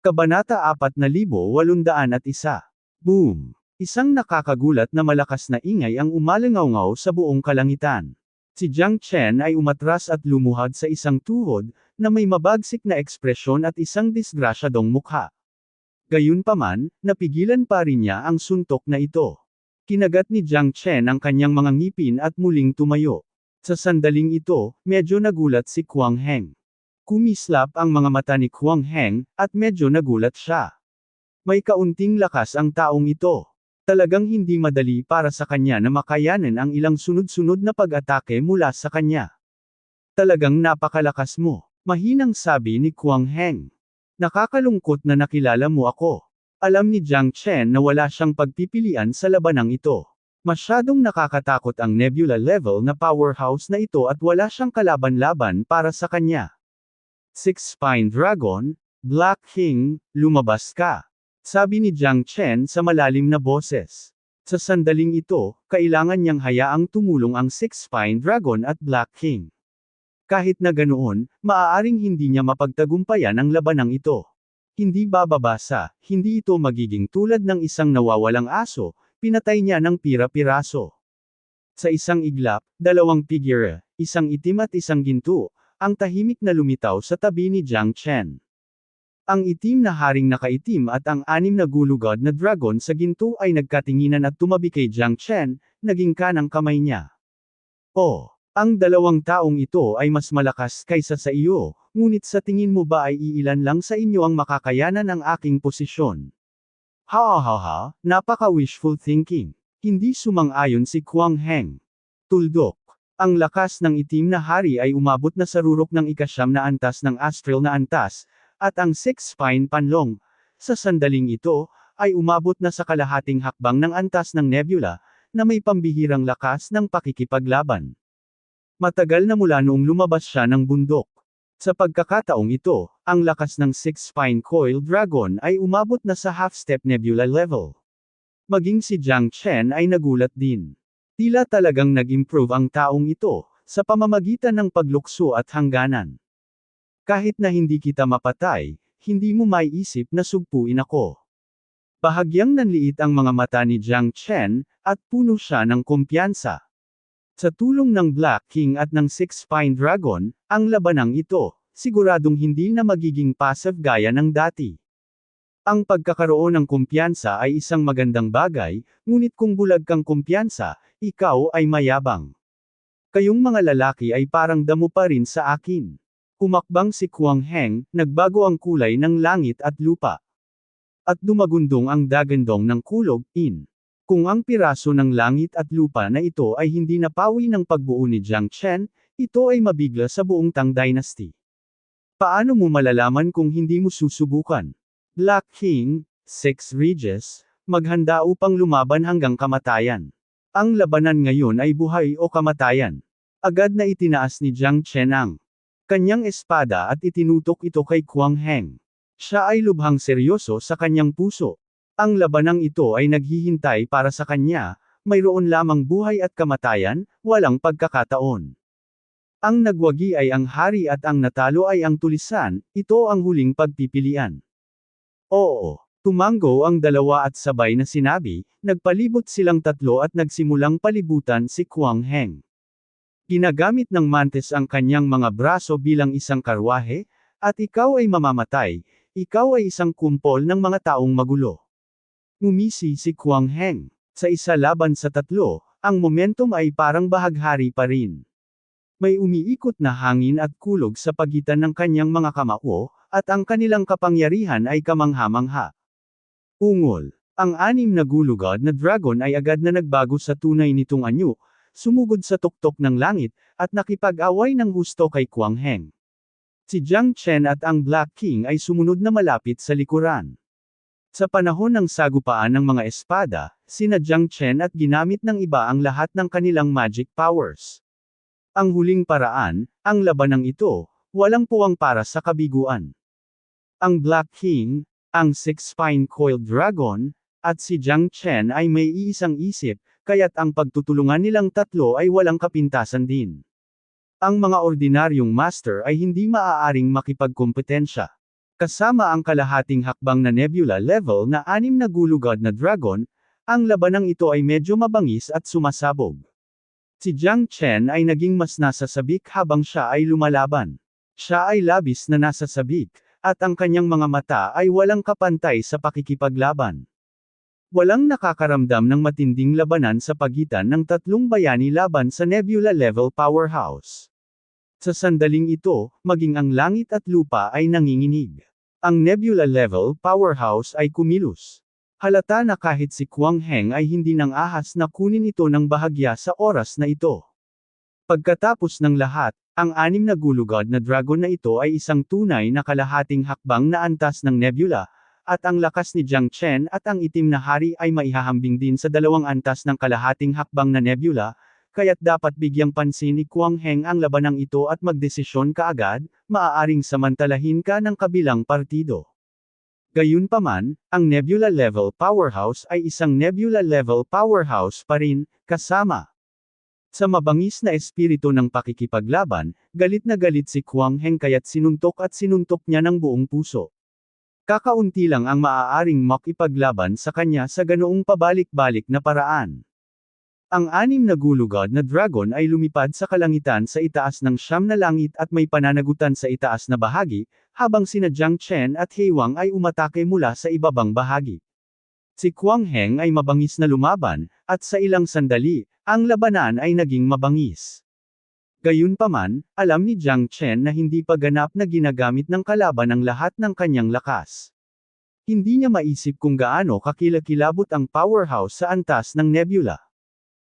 Kabanata 4801. Boom! Isang nakakagulat na malakas na ingay ang umalingaw-ngaw sa buong kalangitan. Si Jiang Chen ay umatras at lumuhad sa isang tuhod, na may mabagsik na ekspresyon at isang disgrasyadong mukha. Gayunpaman, napigilan pa rin niya ang suntok na ito. Kinagat ni Jiang Chen ang kanyang mga ngipin at muling tumayo. Sa sandaling ito, medyo nagulat si Kuang Heng. Kumislap ang mga mata ni Kuang Heng, at medyo nagulat siya. May kaunting lakas ang taong ito. Talagang hindi madali para sa kanya na makayanan ang ilang sunod-sunod na pag-atake mula sa kanya. Talagang napakalakas mo, mahinang sabi ni Kuang Heng. Nakakalungkot na nakilala mo ako. Alam ni Jiang Chen na wala siyang pagpipilian sa labanang ito. Masyadong nakakatakot ang Nebula level na powerhouse na ito at wala siyang kalaban-laban para sa kanya. Six-Spine Dragon, Black King, lumabas ka. Sabi ni Jiang Chen sa malalim na boses. Sa sandaling ito, kailangan niyang hayaang tumulong ang Six-Spine Dragon at Black King. Kahit na ganoon, maaaring hindi niya mapagtagumpayan ang labanang ito. Hindi bababasa, hindi ito magiging tulad ng isang nawawalang aso, pinatay niya ng pira-piraso. Sa isang iglap, dalawang figure, isang itim at isang ginto, ang tahimik na lumitaw sa tabi ni Jiang Chen. Ang itim na haring nakaitim at ang anim na gulugod na dragon sa ginto ay nagkatinginan at tumabi kay Jiang Chen, naging kanang kamay niya. Oh, ang dalawang taong ito ay mas malakas kaysa sa iyo, ngunit sa tingin mo ba ay iilan lang sa inyo ang makakayanan ng aking posisyon? Ha, napaka-wishful thinking. Hindi sumang-ayon si Kuang Heng. Tuldok. Ang lakas ng itim na hari ay umabot na sa rurok ng ikasyam na antas ng astral na antas, at ang Six-Spine Panlong, sa sandaling ito, ay umabot na sa kalahating hakbang ng antas ng nebula, na may pambihirang lakas ng pakikipaglaban. Matagal na mula noong lumabas siya ng bundok. Sa pagkakataong ito, ang lakas ng Six-Spine Coil Dragon ay umabot na sa half-step nebula level. Maging si Jiang Chen ay nagulat din. Tila talagang nag-improve ang taong ito, sa pamamagitan ng paglukso at hangganan. Kahit na hindi kita mapatay, hindi mo maiisip na sugpuin ako. Bahagyang nanliit ang mga mata ni Jiang Chen, at puno siya ng kumpiyansa. Sa tulong ng Black King at ng Six-Spine Dragon, ang labanang ito, siguradong hindi na magiging passive gaya ng dati. Ang pagkakaroon ng kumpiyansa ay isang magandang bagay, ngunit kung bulag kang kumpiyansa, ikaw ay mayabang. Kayong mga lalaki ay parang damo pa rin sa akin. Humakbang si Kuang Heng, nagbago ang kulay ng langit at lupa. At dumagundong ang dagandong ng kulog, in. Kung ang piraso ng langit at lupa na ito ay hindi napawi ng pagbuo ni Jiang Chen, ito ay mabigla sa buong Tang Dynasty. Paano mo malalaman kung hindi mo susubukan? Black King, 6 Regis, maghanda upang lumaban hanggang kamatayan. Ang labanan ngayon ay buhay o kamatayan. Agad na itinaas ni Jiang Chen ang kanyang espada at itinutok ito kay Kuang Heng. Siya ay lubhang seryoso sa kanyang puso. Ang labanang ito ay naghihintay para sa kanya, mayroon lamang buhay at kamatayan, walang pagkakataon. Ang nagwagi ay ang hari at ang natalo ay ang tulisan, ito ang huling pagpipilian. Oo, tumango ang dalawa at sabay na sinabi, nagpalibot silang tatlo at nagsimulang palibutan si Kuang Heng. Ginagamit ng Mantis ang kanyang mga braso bilang isang karwahe, at ikaw ay mamamatay, ikaw ay isang kumpol ng mga taong magulo. Ngumisi si Kuang Heng. Sa isa laban sa tatlo, ang momentum ay parang bahaghari pa rin. May umiikot na hangin at kulog sa pagitan ng kanyang mga kamao, at ang kanilang kapangyarihan ay kamangha-mangha. Ungol. Ang anim na gulugod na dragon ay agad na nagbago sa tunay nitong anyo, sumugod sa tuktok ng langit, at nakipag-away ng husto kay Kuang Heng. Si Jiang Chen at ang Black King ay sumunod na malapit sa likuran. Sa panahon ng sagupaan ng mga espada, sina Jiang Chen at ginamit ng iba ang lahat ng kanilang magic powers. Ang huling paraan, ang labanang ito, walang puwang para sa kabiguan. Ang Black King, ang Six-Spine Coil Dragon, at si Jiang Chen ay may iisang isip, kaya't ang pagtutulungan nilang tatlo ay walang kapintasan din. Ang mga ordinaryong master ay hindi maaaring makipagkompetensya. Kasama ang kalahating hakbang na nebula level na 6 na gulugod na dragon, ang labanang ito ay medyo mabangis at sumasabog. Si Jiang Chen ay naging mas nasasabik habang siya ay lumalaban. Siya ay labis na nasasabik, at ang kanyang mga mata ay walang kapantay sa pakikipaglaban. Walang nakakaramdam ng matinding labanan sa pagitan ng tatlong bayani laban sa nebula level powerhouse. Sa sandaling ito, maging ang langit at lupa ay nanginginig. Ang nebula level powerhouse ay kumilos. Halata na kahit si Kwang Heng ay hindi nang ahas na kunin ito ng bahagya sa oras na ito. Pagkatapos ng lahat, ang 6 na gulugod na dragon na ito ay isang tunay na kalahating hakbang na antas ng nebula, at ang lakas ni Jiang Chen at ang itim na hari ay maihahambing din sa 2 antas ng kalahating hakbang na nebula, kaya't dapat bigyang pansin ni Kwang Heng ang labanang ito at magdesisyon kaagad, maaaring samantalahin ka ng kabilang partido. Gayunpaman, ang nebula level powerhouse ay isang nebula level powerhouse pa rin, kasama. Sa mabangis na espiritu ng pakikipaglaban, galit na galit si Kwang Heng kaya't sinuntok niya ng buong puso. Kakaunti lang ang maaaring makipaglaban sa kanya sa ganoong pabalik-balik na paraan. Ang 6 na gulugod na dragon ay lumipad sa kalangitan sa itaas ng 9 na langit at may pananagutan sa itaas na bahagi, habang sina Jiang Chen at He Wang ay umatake mula sa ibabang bahagi. Si Kwang Heng ay mabangis na lumaban, at sa ilang sandali, ang labanan ay naging mabangis. Gayunpaman, alam ni Jiang Chen na hindi pa ganap na ginagamit ng kalaban ang lahat ng kanyang lakas. Hindi niya maisip kung gaano kakilakilabot ang powerhouse sa antas ng nebula.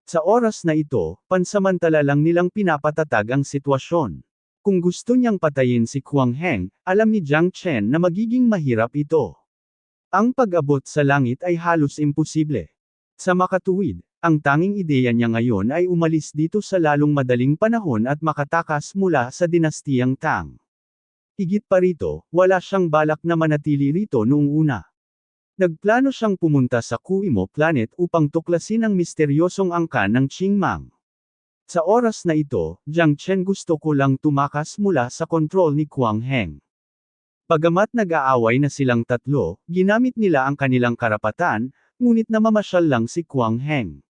Sa oras na ito, pansamantala lang nilang pinapatatag ang sitwasyon. Kung gusto niyang patayin si Kwang Heng, alam ni Jiang Chen na magiging mahirap ito. Ang pag-abot sa langit ay halos imposible. Sa makatuwid, ang tanging ideya niya ngayon ay umalis dito sa lalong madaling panahon at makatakas mula sa dinastiyang Tang. Higit pa rito, wala siyang balak na manatili rito noong una. Nagplano siyang pumunta sa Kuimo Planet upang tuklasin ang misteryosong angkan ng Qingmang. Sa oras na ito, Jiang Chen gusto ko lang tumakas mula sa kontrol ni Kwang Heng. Bagamat nag-aaway na silang tatlo, ginamit nila ang kanilang karapatan, ngunit namamasyal lang si Kwang Heng.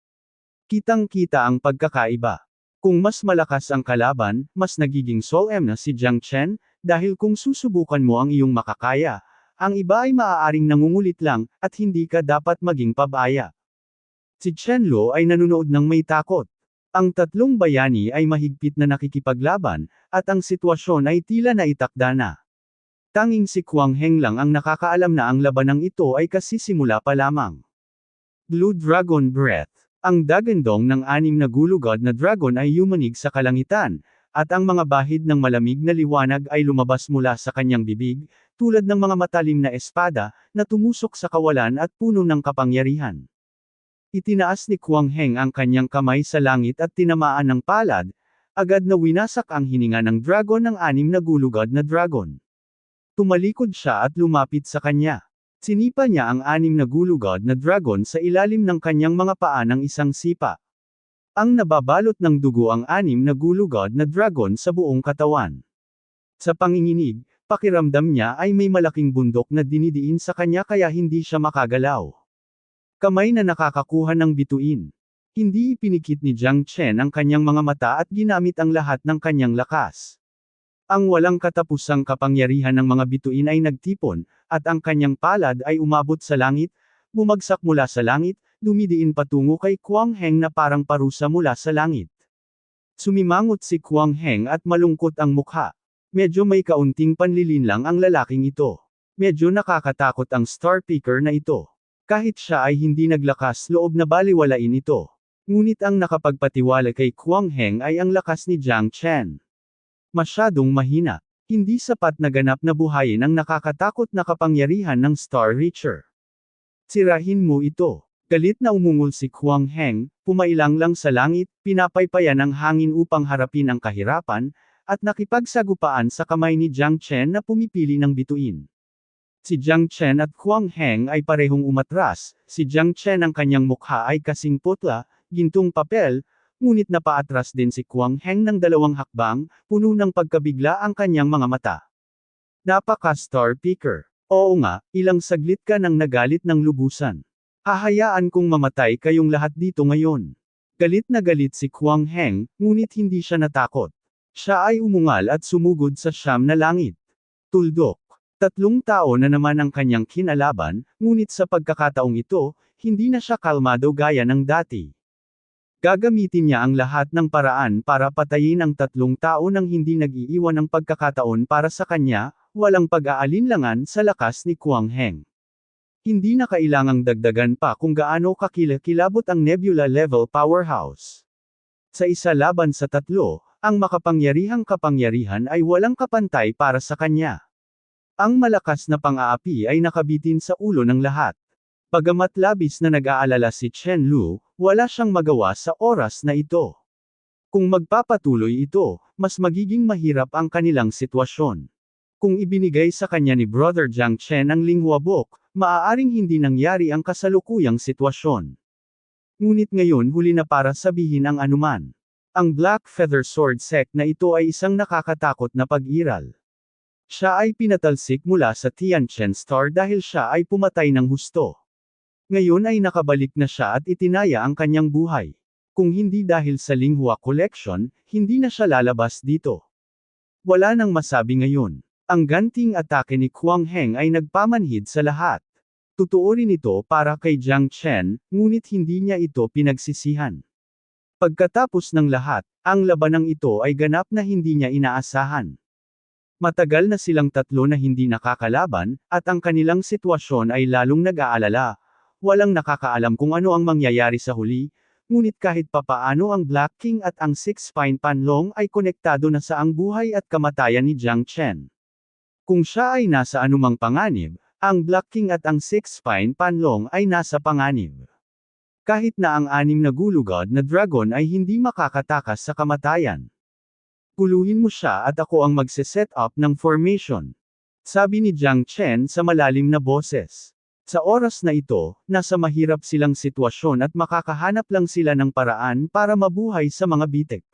Kitang-kita ang pagkakaiba. Kung mas malakas ang kalaban, mas nagiging solemn na si Jiang Chen, dahil kung susubukan mo ang iyong makakaya, ang iba ay maaaring nangungulit lang, at hindi ka dapat maging pabaya. Si Chen Lo ay nanunood ng may takot. Ang tatlong bayani ay mahigpit na nakikipaglaban, at ang sitwasyon ay tila naitakda na. Tanging si Kwang Heng lang ang nakakaalam na ang labanang ito ay kasisimula pa lamang. Blue Dragon Breath. Ang dagandong ng 6 na gulugod na dragon ay yumanig sa kalangitan, at ang mga bahid ng malamig na liwanag ay lumabas mula sa kanyang bibig, tulad ng mga matalim na espada, na tumusok sa kawalan at puno ng kapangyarihan. Itinaas ni Kwang Heng ang kanyang kamay sa langit at tinamaan ng palad, agad na winasak ang hininga ng dragon ng 6 na gulugod na dragon. Tumalikod siya at lumapit sa kanya. Sinipa niya ang 6 na gulugod na dragon sa ilalim ng kanyang mga paa ng isang sipa. Ang nababalot ng dugo ang 6 na gulugod na dragon sa buong katawan. Sa panginginig, pakiramdam niya ay may malaking bundok na dinidiin sa kanya kaya hindi siya makagalaw. Kamay na nakakakuha ng bituin. Hindi ipinikit ni Jiang Chen ang kanyang mga mata at ginamit ang lahat ng kanyang lakas. Ang walang katapusang kapangyarihan ng mga bituin ay nagtipon, at ang kanyang palad ay umabot sa langit, bumagsak mula sa langit, dumidiin patungo kay Kwang Heng na parang parusa mula sa langit. Sumimangot si Kwang Heng at malungkot ang mukha. Medyo may kaunting panlilinlang ang lalaking ito. Medyo nakakatakot ang Star Picker na ito. Kahit siya ay hindi naglakas loob na baliwalain ito. Ngunit ang nakapagpatiwala kay Kwang Heng ay ang lakas ni Jiang Chen. Masyadong mahina. Hindi sapat na ganap na buhayin ang nakakatakot na kapangyarihan ng Star Reacher. Sirahin mo ito. Galit na umungol si Kwang Heng, pumailang lang sa langit, pinapaypayan ang hangin upang harapin ang kahirapan, at nakipagsagupaan sa kamay ni Jiang Chen na pumipili ng bituin. Si Jiang Chen at Kwang Heng ay parehong umatras, si Jiang Chen ang kanyang mukha ay kasing putla, gintong papel, ngunit napaatras din si Kwang Heng ng 2 hakbang, puno ng pagkabigla ang kanyang mga mata. Napaka-star picker. Oo nga, ilang saglit ka nang nagalit ng lubusan. Hahayaan kong mamatay kayong lahat dito ngayon. Galit na galit si Kwang Heng, ngunit hindi siya natakot. Siya ay umungal at sumugod sa siyam na langit. Tuldok. 3 tao na naman ang kanyang kinalaban, ngunit sa pagkakataong ito, hindi na siya kalmado gaya ng dati. Gagamitin niya ang lahat ng paraan para patayin ang 3 tao nang hindi nag-iiwan ng pagkakataon para sa kanya, walang pag-aalinlangan sa lakas ni Kwang Heng. Hindi na kailangang dagdagan pa kung gaano kakilakilabot ang Nebula-level powerhouse. Sa isa laban sa 3, ang makapangyarihang kapangyarihan ay walang kapantay para sa kanya. Ang malakas na pang-aapi ay nakabitin sa ulo ng lahat. Bagamat labis na nag-aalala si Chen Lu, wala siyang magawa sa oras na ito. Kung magpapatuloy ito, mas magiging mahirap ang kanilang sitwasyon. Kung ibinigay sa kanya ni Brother Jiang Chen ang linghuabok, maaaring hindi nangyari ang kasalukuyang sitwasyon. Ngunit ngayon huli na para sabihin ang anuman. Ang Black Feather Sword Sect na ito ay isang nakakatakot na pag-iral. Siya ay pinatalsik mula sa Tianchen Star dahil siya ay pumatay ng husto. Ngayon ay nakabalik na siya at itinaya ang kanyang buhay. Kung hindi dahil sa Linghua Collection, hindi na siya lalabas dito. Wala nang masabi ngayon. Ang ganting atake ni Kwang Heng ay nagpamanhid sa lahat. Totoo rin ito para kay Jiang Chen, ngunit hindi niya ito pinagsisihan. Pagkatapos ng lahat, ang labanang ito ay ganap na hindi niya inaasahan. Matagal na silang 3 na hindi nakakalaban, at ang kanilang sitwasyon ay lalong nag-aalala. Walang nakakaalam kung ano ang mangyayari sa huli, ngunit kahit papaano ang Black King at ang Six Spine Panlong ay konektado na sa ang buhay at kamatayan ni Jiang Chen. Kung siya ay nasa anumang panganib, ang Black King at ang Six Spine Panlong ay nasa panganib. Kahit na ang 6 na gulugod na dragon ay hindi makakatakas sa kamatayan. Guluhin mo siya at ako ang magse-set up ng formation. Sabi ni Jiang Chen sa malalim na boses. Sa oras na ito, nasa mahirap silang sitwasyon at makakahanap lang sila ng paraan para mabuhay sa mga bitek.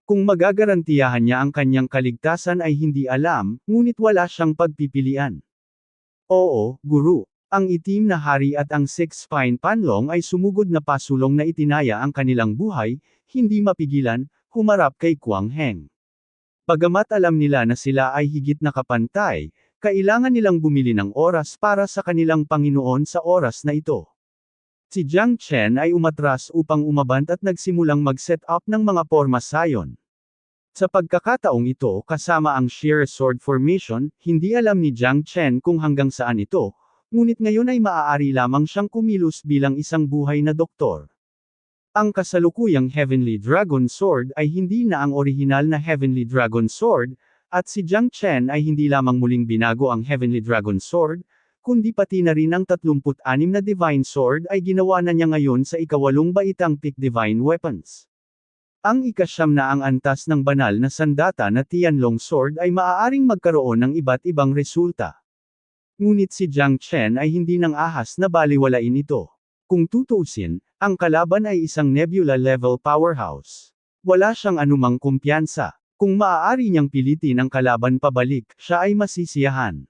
Kung magagarantiyahan niya ang kanyang kaligtasan ay hindi alam, ngunit wala siyang pagpipilian. Oo, guru. Ang itim na hari at ang Six Spine Panlong ay sumugod na pasulong na itinaya ang kanilang buhay, hindi mapigilan, humarap kay Kwang Heng. Bagamat alam nila na sila ay higit na kapantay, kailangan nilang bumili ng oras para sa kanilang Panginoon sa oras na ito. Si Jiang Chen ay umatras upang umabant at nagsimulang mag-set up ng mga porma sayon. Sa pagkakataong ito kasama ang sheer sword formation, hindi alam ni Jiang Chen kung hanggang saan ito, ngunit ngayon ay maaari lamang siyang kumilos bilang isang buhay na doktor. Ang kasalukuyang Heavenly Dragon Sword ay hindi na ang orihinal na Heavenly Dragon Sword, at si Jiang Chen ay hindi lamang muling binago ang Heavenly Dragon Sword, kundi pati na rin ang 36 na Divine Sword ay ginawa na niya ngayon sa ika-8 baitang Peak Divine Weapons. Ang ika-9 na ang antas ng banal na sandata na Tianlong Sword ay maaaring magkaroon ng iba't ibang resulta. Ngunit si Jiang Chen ay hindi nang ahas na baliwalain ito. Kung tutuusin, ang kalaban ay isang Nebula-level powerhouse. Wala siyang anumang kumpiyansa. Kung maaari niyang pilitin ang kalaban pabalik, siya ay masisiyahan.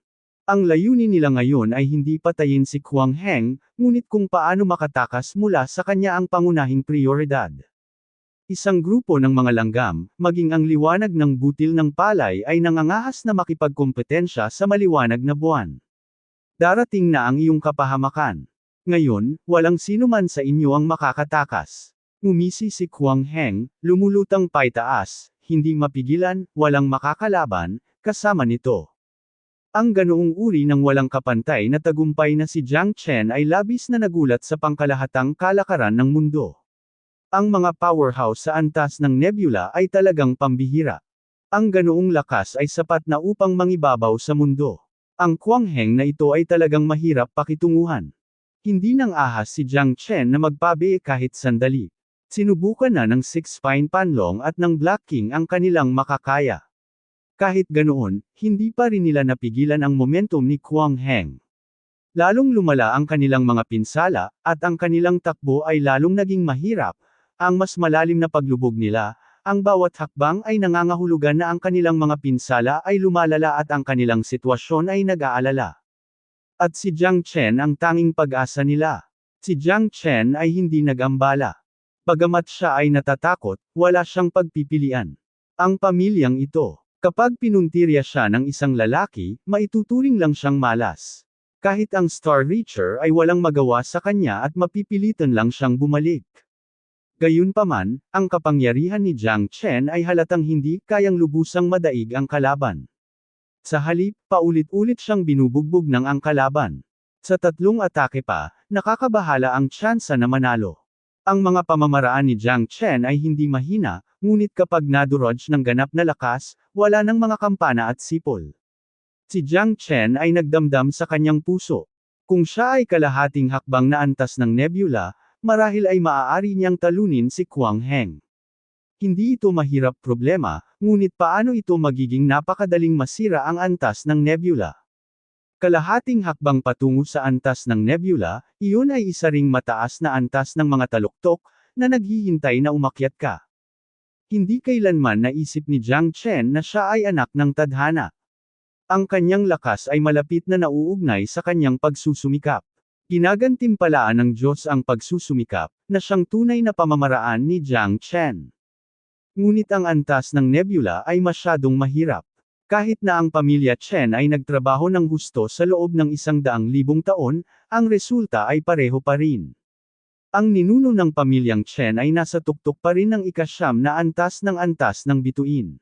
Ang layunin nila ngayon ay hindi patayin si Kwang Heng, ngunit kung paano makatakas mula sa kanya ang pangunahing prioridad. Isang grupo ng mga langgam, maging ang liwanag ng butil ng palay ay nangangahas na makipagkompetensya sa maliwanag na buwan. Darating na ang iyong kapahamakan. Ngayon, walang sino man sa inyo ang makakatakas. Ngumisi si Kwang Heng, lumulutang paitaas, hindi mapigilan, walang makakalaban, kasama nito. Ang ganoong uri ng walang kapantay na tagumpay na si Jiang Chen ay labis na nagulat sa pangkalahatang kalakaran ng mundo. Ang mga powerhouse sa antas ng nebula ay talagang pambihira. Ang ganoong lakas ay sapat na upang mangibabaw sa mundo. Ang Kwang Heng na ito ay talagang mahirap pakitunguhan. Hindi nang ahas si Jiang Chen na magpabe kahit sandali. Sinubukan na ng Six Spine Panlong at ng Black King ang kanilang makakaya. Kahit ganoon, hindi pa rin nila napigilan ang momentum ni Kwang Heng. Lalong lumala ang kanilang mga pinsala, at ang kanilang takbo ay lalong naging mahirap. Ang mas malalim na paglubog nila, Ang bawat hakbang ay nangangahulugan na ang kanilang mga pinsala ay lumalala at ang kanilang sitwasyon ay nag-aalala. At si Jiang Chen ang tanging pag-asa nila. Si Jiang Chen ay hindi nag-ambala. Bagamat siya ay natatakot, wala siyang pagpipilian. Ang pamilyang ito, kapag pinuntirya siya ng isang lalaki, maituturing lang siyang malas. Kahit ang Star Reacher ay walang magawa sa kanya at mapipilitan lang siyang bumalik. Gayunpaman, ang kapangyarihan ni Jiang Chen ay halatang hindi kayang lubusang madaig ang kalaban. Sa halip, paulit-ulit siyang binubugbog ng ang kalaban. Sa 3 atake pa, nakakabahala ang tsansa na manalo. Ang mga pamamaraan ni Jiang Chen ay hindi mahina, ngunit kapag nadurog ng ganap na lakas, wala ng mga kampana at sipol. Si Jiang Chen ay nagdamdam sa kanyang puso. Kung siya ay kalahating hakbang na antas ng nebula, marahil ay maaari niyang talunin si Kwang Heng. Hindi ito mahirap problema, ngunit paano ito magiging napakadaling masira ang antas ng nebula? Kalahating hakbang patungo sa antas ng nebula, iyon ay isa ring mataas na antas ng mga taluktok, na naghihintay na umakyat ka. Hindi kailanman naisip ni Jiang Chen na siya ay anak ng tadhana. Ang kanyang lakas ay malapit na nauugnay sa kanyang pagsusumikap. Ginagantimpalaan ng Diyos ang pagsusumikap, na siyang tunay na pamamaraan ni Jiang Chen. Ngunit ang antas ng nebula ay masyadong mahirap. Kahit na ang pamilya Chen ay nagtrabaho ng husto sa loob ng 100,000 taon, ang resulta ay pareho pa rin. Ang ninuno ng pamilyang Chen ay nasa tuktok pa rin ng 9 na antas ng bituin.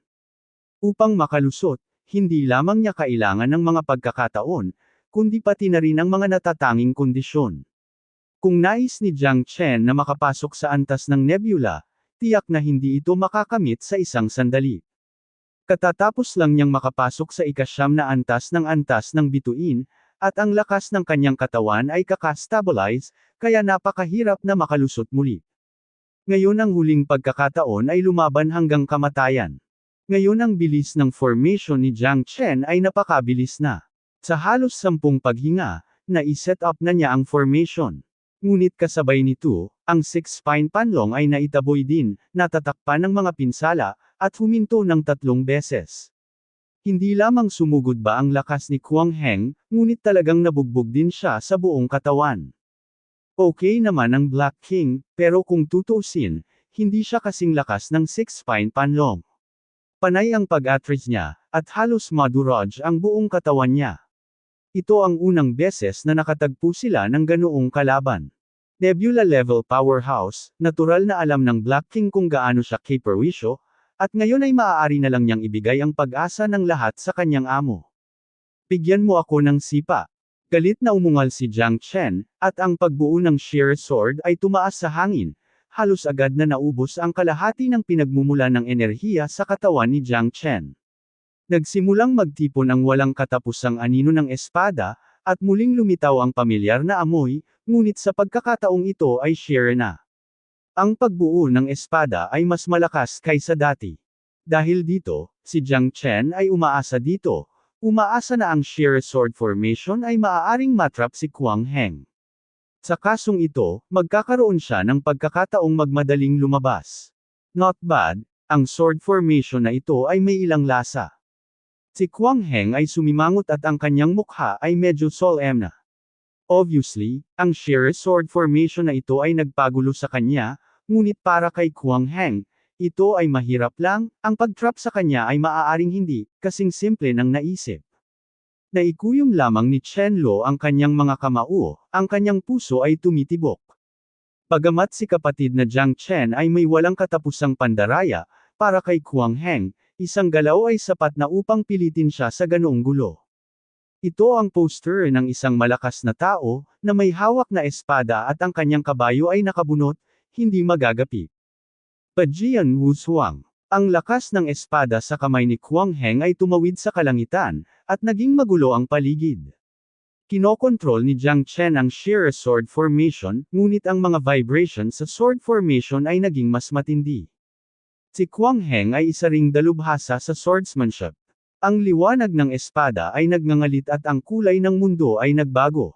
Upang makalusot, hindi lamang niya kailangan ng mga pagkakataon, kundi pati na rin ang mga natatanging kondisyon. Kung nais ni Jiang Chen na makapasok sa antas ng nebula, tiyak na hindi ito makakamit sa isang sandali. Katatapos lang niyang makapasok sa 9 na antas ng bituin, at ang lakas ng kanyang katawan ay kakastabilize, kaya napakahirap na makalusot muli. Ngayon ang huling pagkakataon ay lumaban hanggang kamatayan. Ngayon ang bilis ng formation ni Jiang Chen ay napakabilis na. Sa halos 10 paghinga, na-set up na niya ang formation. Ngunit kasabay nito, ang 6-spine panlong ay naitaboy din, natatakpan ng mga pinsala, at huminto ng 3 beses. Hindi lamang sumugod ba ang lakas ni Kwang Heng, ngunit talagang nabugbog din siya sa buong katawan. Okay naman ang Black King, pero kung tutuusin, hindi siya kasing lakas ng 6-spine panlong. Panay ang pag-atras niya, at halos madurog ang buong katawan niya. Ito ang unang beses na nakatagpo sila ng ganoong kalaban. Nebula level powerhouse, natural na alam ng Black King kung gaano siya kaperwisyo, at ngayon ay maaari na lang niyang ibigay ang pag-asa ng lahat sa kanyang amo. Bigyan mo ako ng sipa. Galit na umungal si Jiang Chen, at ang pagbuo ng sheer sword ay tumaas sa hangin, halos agad na naubos ang kalahati ng pinagmumula ng enerhiya sa katawan ni Jiang Chen. Nagsimulang magtipon ang walang katapusang anino ng espada, at muling lumitaw ang pamilyar na amoy, ngunit sa pagkakataong ito ay sheer na. Ang pagbuo ng espada ay mas malakas kaysa dati. Dahil dito, si Jiang Chen ay umaasa dito, umaasa na ang sheer sword formation ay maaaring matrap si Kwang Heng. Sa kasong ito, magkakaroon siya ng pagkakataong magmadaling lumabas. Not bad, ang sword formation na ito ay may ilang lasa. Si Kwang Heng ay sumimangot at ang kanyang mukha ay medyo solemn na. Obviously, ang sheer sword formation na ito ay nagpagulo sa kanya, ngunit para kay Kwang Heng, ito ay mahirap lang, ang pag-trap sa kanya ay maaaring hindi, kasing simple ng naisip. Naikuyom lamang ni Chen Lo ang kanyang mga kamao, ang kanyang puso ay tumitibok. Bagamat si kapatid na Jiang Chen ay may walang katapusang pandaraya, para kay Kwang Heng, isang galaw ay sapat na upang pilitin siya sa ganoong gulo. Ito ang poster ng isang malakas na tao, na may hawak na espada at ang kanyang kabayo ay nakabunot, hindi magagapi. Pajian Wu Suang. Ang lakas ng espada sa kamay ni Kwang Heng ay tumawid sa kalangitan, at naging magulo ang paligid. Kinokontrol ni Jiang Chen ang sheer sword formation, ngunit ang mga vibrations sa sword formation ay naging mas matindi. Si Kwang Heng ay isa ring dalubhasa sa swordsmanship. Ang liwanag ng espada ay nagngangalit at ang kulay ng mundo ay nagbago.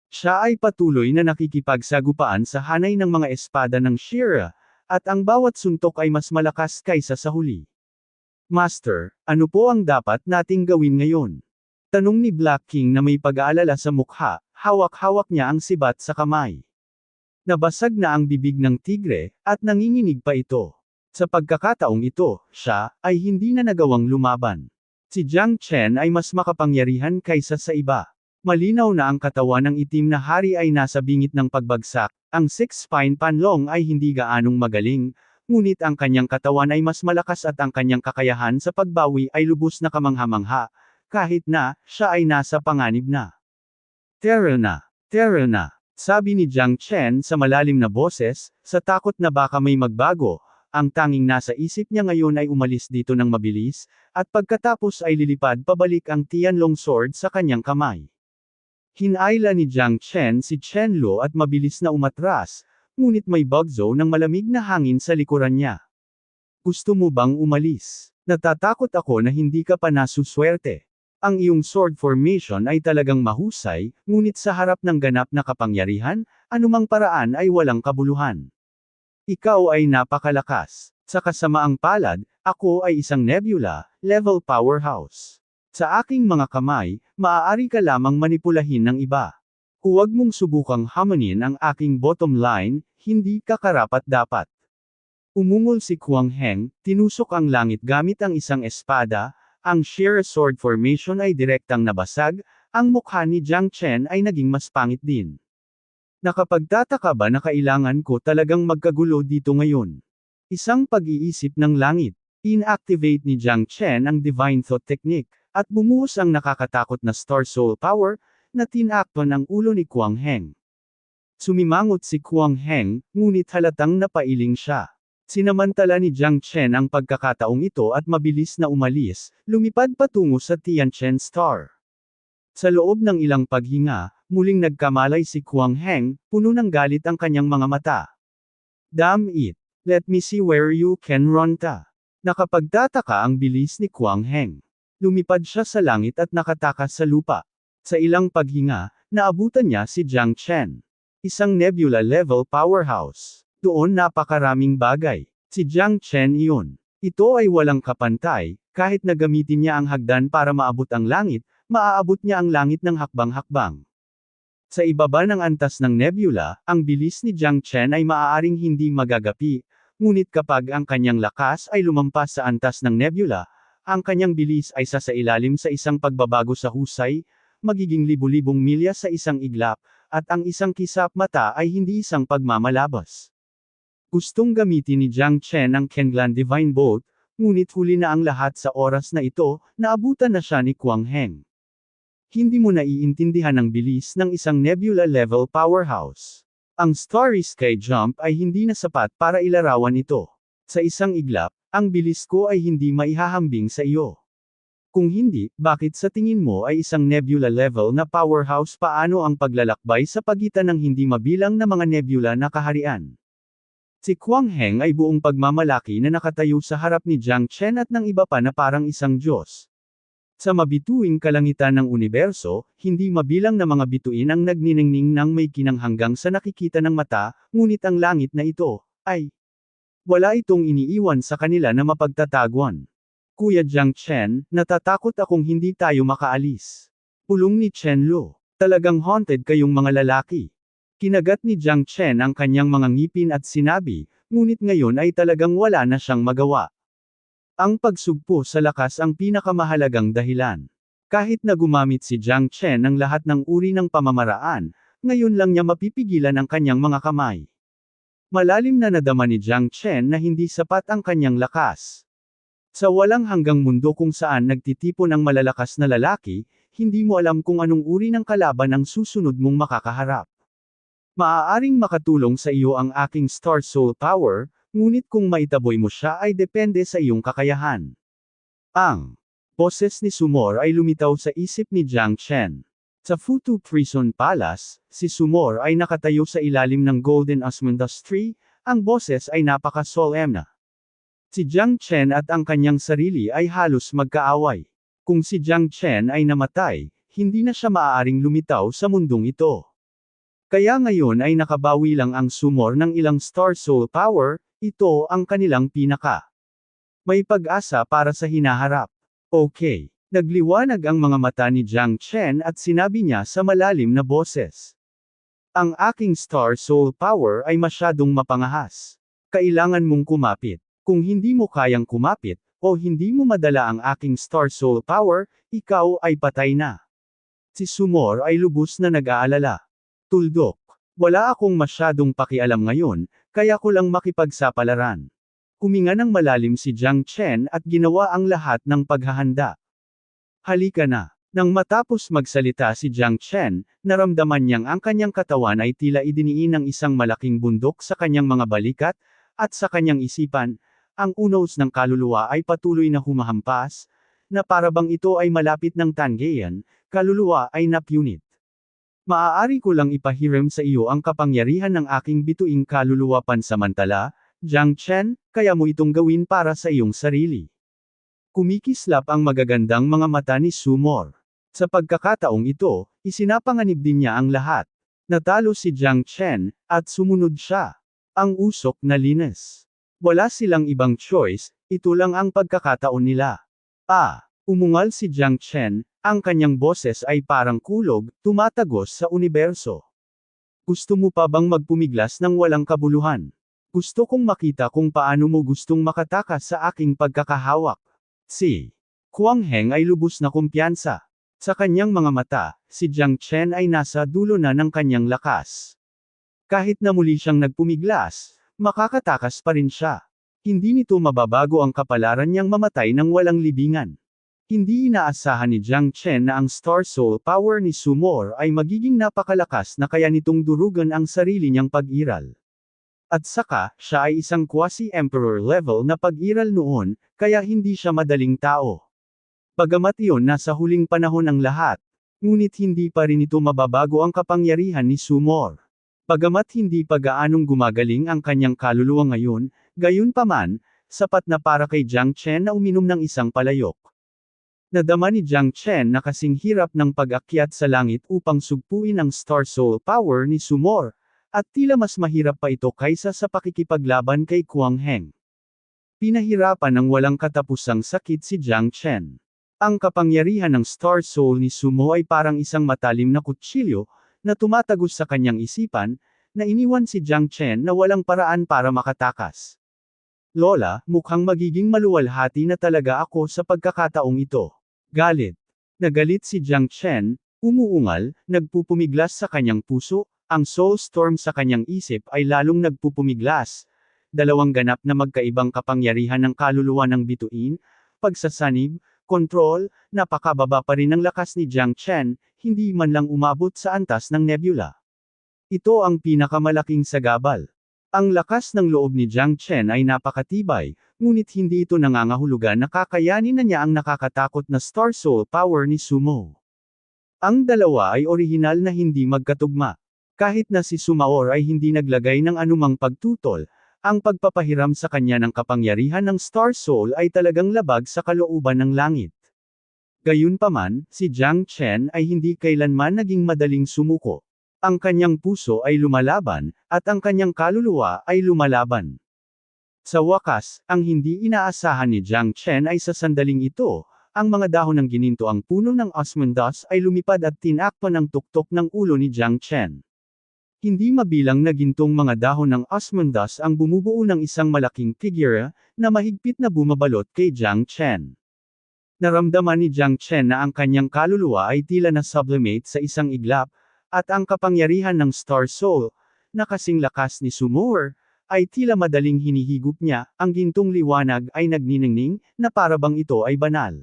Siya ay patuloy na nakikipagsagupaan sa hanay ng mga espada ng Shira, at ang bawat suntok ay mas malakas kaysa sa huli. Master, ano po ang dapat nating gawin ngayon? Tanong ni Black King na may pag-aalala sa mukha, hawak-hawak niya ang sibat sa kamay. Nabasag na ang bibig ng tigre, at nanginginig pa ito. Sa pagkakataong ito, siya, ay hindi na nagawang lumaban. Si Jiang Chen ay mas makapangyarihan kaysa sa iba. Malinaw na ang katawan ng itim na hari ay nasa bingit ng pagbagsak, ang Six-Spine Panlong ay hindi gaanong magaling, ngunit ang kanyang katawan ay mas malakas at ang kanyang kakayahan sa pagbawi ay lubos na kamangha-mangha, kahit na, siya ay nasa panganib na. Terra na, sabi ni Jiang Chen sa malalim na boses, sa takot na baka may magbago. Ang tanging nasa isip niya ngayon ay umalis dito ng mabilis, at pagkatapos ay lilipad pabalik ang Tianlong sword sa kanyang kamay. Hinayla ni Jiang Chen si Chen Lo at mabilis na umatras, ngunit may bugzo ng malamig na hangin sa likuran niya. Gusto mo bang umalis? Natatakot ako na hindi ka pa nasuswerte. Ang iyong sword formation ay talagang mahusay, ngunit sa harap ng ganap na kapangyarihan, anumang paraan ay walang kabuluhan. Ikaw ay napakalakas. Sa kasamaang palad, ako ay isang nebula-level powerhouse. Sa aking mga kamay, maaari ka lamang manipulahin ng iba. Huwag mong subukang hamanin ang aking bottom line, hindi ka karapat-dapat. Umungol si Kuang Heng, tinusok ang langit gamit ang isang espada, ang sheer sword formation ay direktang nabasag, ang mukha ni Jiang Chen ay naging mas pangit din. Nakapagtataka ba na kailangan ko talagang magkagulo dito ngayon? Isang pag-iisip ng langit. Inactivate ni Jiang Chen ang Divine Thought Technique, at bumuhos ang nakakatakot na Star Soul Power, na tinakpan ang ulo ni Kuang Heng. Sumimangot si Kuang Heng, ngunit halatang napailing siya. Sinamantala ni Jiang Chen ang pagkakataong ito at mabilis na umalis, lumipad patungo sa Tianchen Star. Sa loob ng ilang paghinga, muling nagkamalay si Kuang Heng, puno ng galit ang kanyang mga mata. Damn it! Let me see where you can run ta. Nakapagtataka ang bilis ni Kuang Heng. Lumipad siya sa langit at nakatakas sa lupa. Sa ilang paghinga, naabutan niya si Jiang Chen. Isang nebula-level powerhouse. Doon napakaraming bagay. Si Jiang Chen iyon. Ito ay walang kapantay, kahit na gamitin niya ang hagdan para maabot ang langit, maaabot niya ang langit ng hakbang-hakbang. Sa ibaba ng antas ng nebula, ang bilis ni Jiang Chen ay maaaring hindi magagapi, ngunit kapag ang kanyang lakas ay lumampas sa antas ng nebula, ang kanyang bilis ay sasailalim sa isang pagbabago sa husay, magiging libu-libong milya sa isang iglap, at ang isang kisap mata ay hindi isang pagmamalabas. Gustong gamitin ni Jiang Chen ang Kenglan Divine Bolt, ngunit huli na ang lahat sa oras na ito, naabutan na siya ni Kuang Heng. Hindi mo naiintindihan ang bilis ng isang nebula-level powerhouse. Ang Starry Sky Jump ay hindi na sapat para ilarawan ito. Sa isang iglap, ang bilis ko ay hindi maihahambing sa iyo. Kung hindi, bakit sa tingin mo ay isang nebula-level na powerhouse paano ang paglalakbay sa pagitan ng hindi mabilang na mga nebula na kaharian? Si Kuang Heng ay buong pagmamalaki na nakatayo sa harap ni Jiang Chen at ng iba pa na parang isang Diyos. Sa mabituing kalangitan ng universo, hindi mabilang na mga bituin ang nagniningning ng may kinanghanggang sa nakikita ng mata, ngunit ang langit na ito, ay wala itong iniiwan sa kanila na mapagtataguan. Kuya Jiang Chen, natatakot akong hindi tayo makaalis. Pulong ni Chen Lo. Talagang haunted kayong mga lalaki. Kinagat ni Jiang Chen ang kanyang mga ngipin at sinabi, ngunit ngayon ay talagang wala na siyang magawa. Ang pagsugpo sa lakas ang pinakamahalagang dahilan. Kahit na gumamit si Jiang Chen ng lahat ng uri ng pamamaraan, ngayon lang niya mapipigilan ang kanyang mga kamay. Malalim na nadama ni Jiang Chen na hindi sapat ang kanyang lakas. Sa walang hanggang mundo kung saan nagtitipon ang malalakas na lalaki, hindi mo alam kung anong uri ng kalaban ang susunod mong makakaharap. Maaaring makatulong sa iyo ang aking Star Soul Power, ngunit kung maitaboy mo siya ay depende sa iyong kakayahan. Ang boses ni Sumor ay lumitaw sa isip ni Jiang Chen. Sa Futu Prison Palace, si Sumor ay nakatayo sa ilalim ng Golden Asphodel Tree, ang boses ay napaka-solemn. Si Jiang Chen at ang kanyang sarili ay halos magkaaway. Kung si Jiang Chen ay namatay, hindi na siya maaaring lumitaw sa mundong ito. Kaya ngayon ay nakabawi lang ang Sumor ng ilang Star Soul Power, ito ang kanilang pinaka. May pag-asa para sa hinaharap. Okay. Nagliwanag ang mga mata ni Jiang Chen at sinabi niya sa malalim na boses. Ang aking Star Soul Power ay masyadong mapangahas. Kailangan mong kumapit. Kung hindi mo kayang kumapit, o hindi mo madala ang aking Star Soul Power, ikaw ay patay na. Si Sumor ay lubos na nag-aalala. Tuldok. Wala akong masyadong pakialam ngayon, kaya ko lang makipagsapalaran. Huminga ng malalim si Jiang Chen at ginawa ang lahat ng paghahanda. Halika na. Nang matapos magsalita si Jiang Chen, naramdaman niyang ang kanyang katawan ay tila idiniin ng isang malaking bundok sa kanyang mga balikat, at sa kanyang isipan, ang unos ng kaluluwa ay patuloy na humahampas, na parabang ito ay malapit ng Tangean, kaluluwa ay napunit. Maaari ko lang ipahiram sa iyo ang kapangyarihan ng aking bituing kaluluwa pansamantala, Jiang Chen, kaya mo itong gawin para sa iyong sarili. Kumikislap ang magagandang mga mata ni Sumor. Sa pagkakataong ito, isinapanganib din niya ang lahat. Natalo si Jiang Chen, at sumunod siya. Ang usok na linis. Wala silang ibang choice, ito lang ang pagkakataon nila. Umungal si Jiang Chen, ang kanyang boses ay parang kulog, tumatagos sa universo. Gusto mo pa bang magpumiglas ng walang kabuluhan? Gusto kong makita kung paano mo gustong makatakas sa aking pagkakahawak. Si Kuang Heng ay lubos na kumpiyansa. Sa kanyang mga mata, si Jiang Chen ay nasa dulo na ng kanyang lakas. Kahit na muli siyang nagpumiglas, makakatakas pa rin siya. Hindi nito mababago ang kapalaran niyang mamatay ng walang libingan. Hindi inaasahan ni Jiang Chen na ang Star Soul Power ni Sumor ay magiging napakalakas na kaya nitong durugan ang sarili niyang pag-iral. At saka, siya ay isang quasi-emperor level na pag-iral noon, kaya hindi siya madaling tao. Bagamat iyon nasa huling panahon ang lahat, ngunit hindi pa rin ito mababago ang kapangyarihan ni Sumor. Bagamat hindi pa gaanong gumagaling ang kanyang kaluluwa ngayon, gayunpaman, sapat na para kay Jiang Chen na uminom ng isang palayok. Nadama ni Jiang Chen na kasing hirap ng pag-akyat sa langit upang sugpuin ang Star Soul Power ni Sumor. At tila mas mahirap pa ito kaysa sa pakikipaglaban kay Kuang Heng. Pinahirapan ng walang katapusang sakit si Jiang Chen. Ang kapangyarihan ng Star Soul ni Sumo ay parang isang matalim na kutsilyo, na tumatagos sa kanyang isipan, na iniwan si Jiang Chen na walang paraan para makatakas. Lola, mukhang magiging maluwalhati na talaga ako sa pagkakataong ito. Galit. Nagalit si Jiang Chen, umuungal, nagpupumiglas sa kanyang puso. Ang soul storm sa kanyang isip ay lalong nagpupumiglas. Dalawang ganap na magkaibang kapangyarihan ng kaluluwa ng bituin, pagsasanib, kontrol, napakababa pa rin ang lakas ni Jiang Chen, hindi man lang umabot sa antas ng nebula. Ito ang pinakamalaking sagabal. Ang lakas ng loob ni Jiang Chen ay napakatibay, ngunit hindi ito nangangahulugan na kakayanin na niya ang nakakatakot na Star Soul Power ni Sumo. Ang dalawa ay orihinal na hindi magkatugma. Kahit na si Sumaor ay hindi naglagay ng anumang pagtutol, ang pagpapahiram sa kanya ng kapangyarihan ng Star Soul ay talagang labag sa kalooban ng langit. Gayunpaman, si Jiang Chen ay hindi kailanman naging madaling sumuko. Ang kanyang puso ay lumalaban, at ang kanyang kaluluwa ay lumalaban. Sa wakas, ang hindi inaasahan ni Jiang Chen ay sa sandaling ito, ang mga dahon ng gininto ang puno ng Osmanthus ay lumipad at tinakpan ang tuktok ng ulo ni Jiang Chen. Hindi mabilang na gintong mga dahon ng Osmanthus ang bumubuo ng isang malaking figura, na mahigpit na bumabalot kay Jiang Chen. Naramdaman ni Jiang Chen na ang kanyang kaluluwa ay tila na sublimate sa isang iglap, at ang kapangyarihan ng Star Soul, na kasing lakas ni Sumoer, ay tila madaling hinihigop niya, ang gintong liwanag ay nagniningning, na parabang ito ay banal.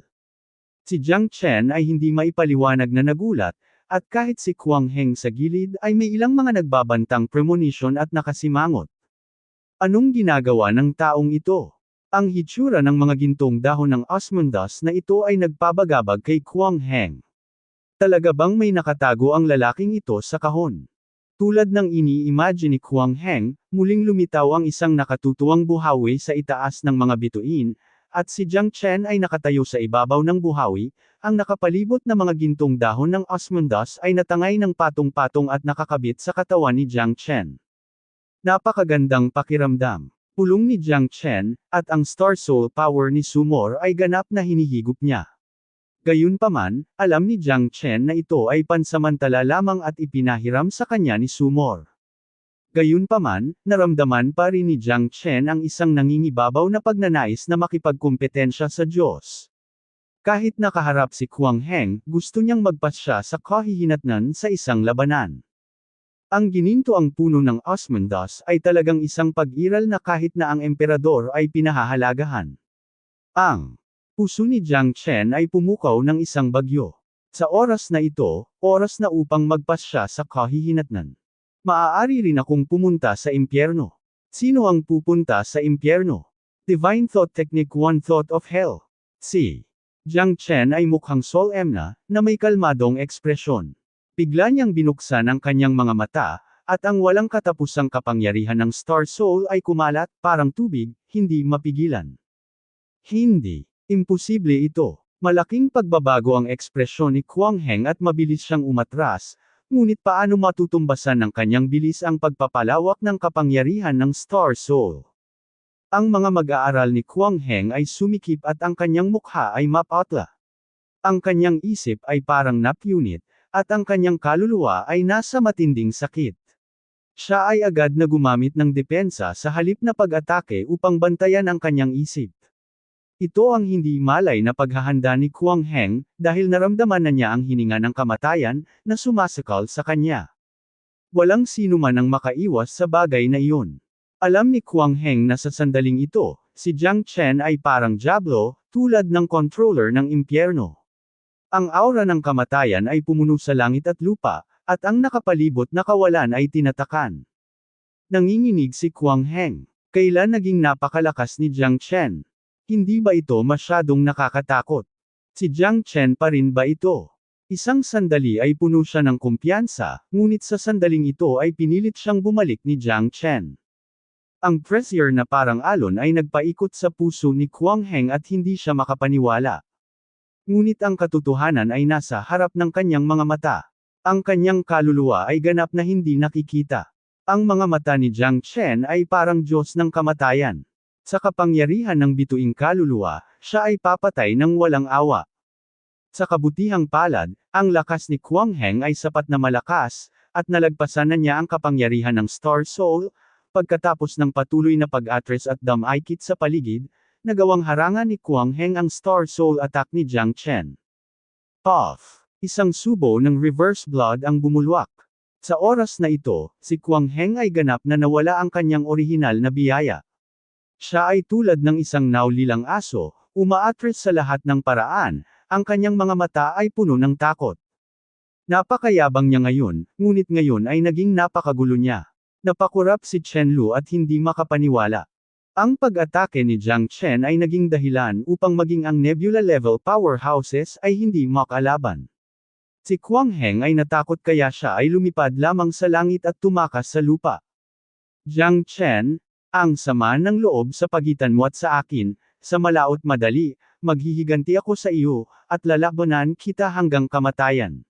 Si Jiang Chen ay hindi maipaliwanag na nagulat, at kahit si Kuang Heng sa gilid ay may ilang mga nagbabantang premonition at nakasimangot. Anong ginagawa ng taong ito? Ang hitsura ng mga gintong dahon ng Osmanthus na ito ay nagpabagabag kay Kuang Heng. Talaga bang may nakatago ang lalaking ito sa kahon? Tulad ng ini-imagine ni Kuang Heng, muling lumitaw ang isang nakatutuwang buhawi sa itaas ng mga bituin, at si Jiang Chen ay nakatayo sa ibabaw ng buhawi, ang nakapalibot na mga gintong dahon ng osmundos ay natangay ng patong-patong at nakakabit sa katawan ni Jiang Chen. Napakagandang pakiramdam. Pulong ni Jiang Chen, at ang Star Soul Power ni Sumor ay ganap na hinihigop niya. Gayunpaman, alam ni Jiang Chen na ito ay pansamantala lamang at ipinahiram sa kanya ni Sumor. Gayunpaman, naramdaman pa rin ni Jiang Chen ang isang nangingibabaw na pagnanais na makipagkumpetensya sa Diyos. Kahit nakaharap si Kuang Heng, gusto niyang magpasya sa kahihinatnan sa isang labanan. Ang gininto ang puno ng osmundos ay talagang isang pag-iral na kahit na ang emperador ay pinahahalagahan. Ang puso ni Jiang Chen ay pumukaw ng isang bagyo. Sa oras na ito, oras na upang magpasya sa kahihinatnan. Maaari rin akong pumunta sa impyerno. Sino ang pupunta sa impyerno? Divine Thought Technique One Thought of Hell. Si Jiang Chen ay mukhang solemn na may kalmadong ekspresyon. Bigla niyang binuksan ang kanyang mga mata, at ang walang katapusang kapangyarihan ng Star Soul ay kumalat, parang tubig, hindi mapigilan. Hindi. Imposible ito. Malaking pagbabago ang ekspresyon ni Kuang Heng at mabilis siyang umatras, ngunit paano matutumbasan ng kanyang bilis ang pagpapalawak ng kapangyarihan ng Star Soul? Ang mga mag-aaral ni Kuang Heng ay sumikip at ang kanyang mukha ay mapatla. Ang kanyang isip ay parang napunit, at ang kanyang kaluluwa ay nasa matinding sakit. Siya ay agad na gumamit ng depensa sa halip na pag-atake upang bantayan ang kanyang isip. Ito ang hindi malay na paghahanda ni Kuang Heng, dahil naramdaman na niya ang hininga ng kamatayan, na sumasakal sa kanya. Walang sino man ang makaiwas sa bagay na iyon. Alam ni Kuang Heng na sa sandaling ito, si Jiang Chen ay parang diablo, tulad ng controller ng impyerno. Ang aura ng kamatayan ay pumuno sa langit at lupa, at ang nakapalibot na kawalan ay tinatakan. Nanginginig si Kuang Heng. Kailan naging napakalakas ni Jiang Chen? Hindi ba ito masyadong nakakatakot? Si Jiang Chen pa rin ba ito? Isang sandali ay puno siya ng kumpiyansa, ngunit sa sandaling ito ay pinilit siyang bumalik ni Jiang Chen. Ang pressure na parang alon ay nagpaikot sa puso ni Kuang Heng at hindi siya makapaniwala. Ngunit ang katotohanan ay nasa harap ng kanyang mga mata. Ang kanyang kaluluwa ay ganap na hindi nakikita. Ang mga mata ni Jiang Chen ay parang Diyos ng kamatayan. Sa kapangyarihan ng bituing kaluluwa, siya ay papatay ng walang awa. Sa kabutihang palad, ang lakas ni Kuang Heng ay sapat na malakas, at nalagpasan na niya ang kapangyarihan ng Star Soul, pagkatapos ng patuloy na pag-atres at dam-aikit sa paligid, nagawang harangan ni Kuang Heng ang Star Soul attack ni Jiang Chen. Puff! Isang subo ng reverse blood ang bumulwak. Sa oras na ito, si Kuang Heng ay ganap na nawala ang kanyang orihinal na biyaya. Siya ay tulad ng isang naulilang aso, umaatres sa lahat ng paraan, ang kanyang mga mata ay puno ng takot. Napakayabang niya ngayon, ngunit ngayon ay naging napakagulo niya. Napakurap si Chen Lu at hindi makapaniwala. Ang pag-atake ni Jiang Chen ay naging dahilan upang maging ang nebula-level powerhouses ay hindi makalaban. Si Kuang Heng ay natakot kaya siya ay lumipad lamang sa langit at tumakas sa lupa. Jiang Chen, ang sama ng loob sa pagitan mo at sa akin, sa malaot madali, maghihiganti ako sa iyo, at lalabanan kita hanggang kamatayan.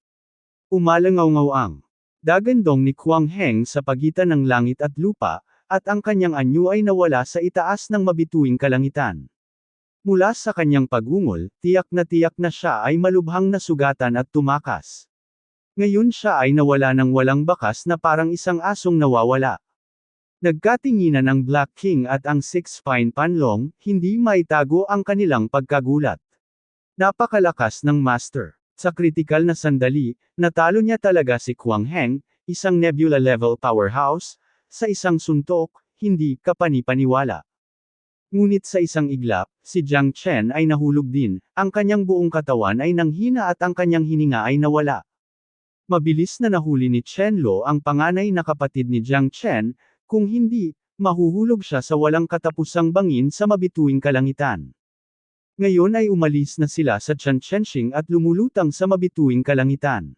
Umalangaw-ngaw ang dagandong ni Kuang Heng sa pagitan ng langit at lupa, at ang kanyang anyo ay nawala sa itaas ng mabituing kalangitan. Mula sa kanyang pagungol, tiyak na siya ay malubhang nasugatan at tumakas. Ngayon siya ay nawala ng walang bakas na parang isang asong nawawala. Nagkatinginan ang Black King at ang Six Spine Panlong, hindi maitago ang kanilang pagkagulat. Napakalakas ng Master. Sa kritikal na sandali, natalo niya talaga si Kuang Heng, isang nebula-level powerhouse, sa isang suntok, hindi kapani-paniwala. Ngunit sa isang iglap, si Jiang Chen ay nahulog din, ang kanyang buong katawan ay nanghina at ang kanyang hininga ay nawala. Mabilis na nahuli ni Chen Lo ang panganay na kapatid ni Jiang Chen, kung hindi, mahuhulog siya sa walang katapusang bangin sa mabituing kalangitan. Ngayon ay umalis na sila sa Changchengxing at lumulutang sa mabituing kalangitan.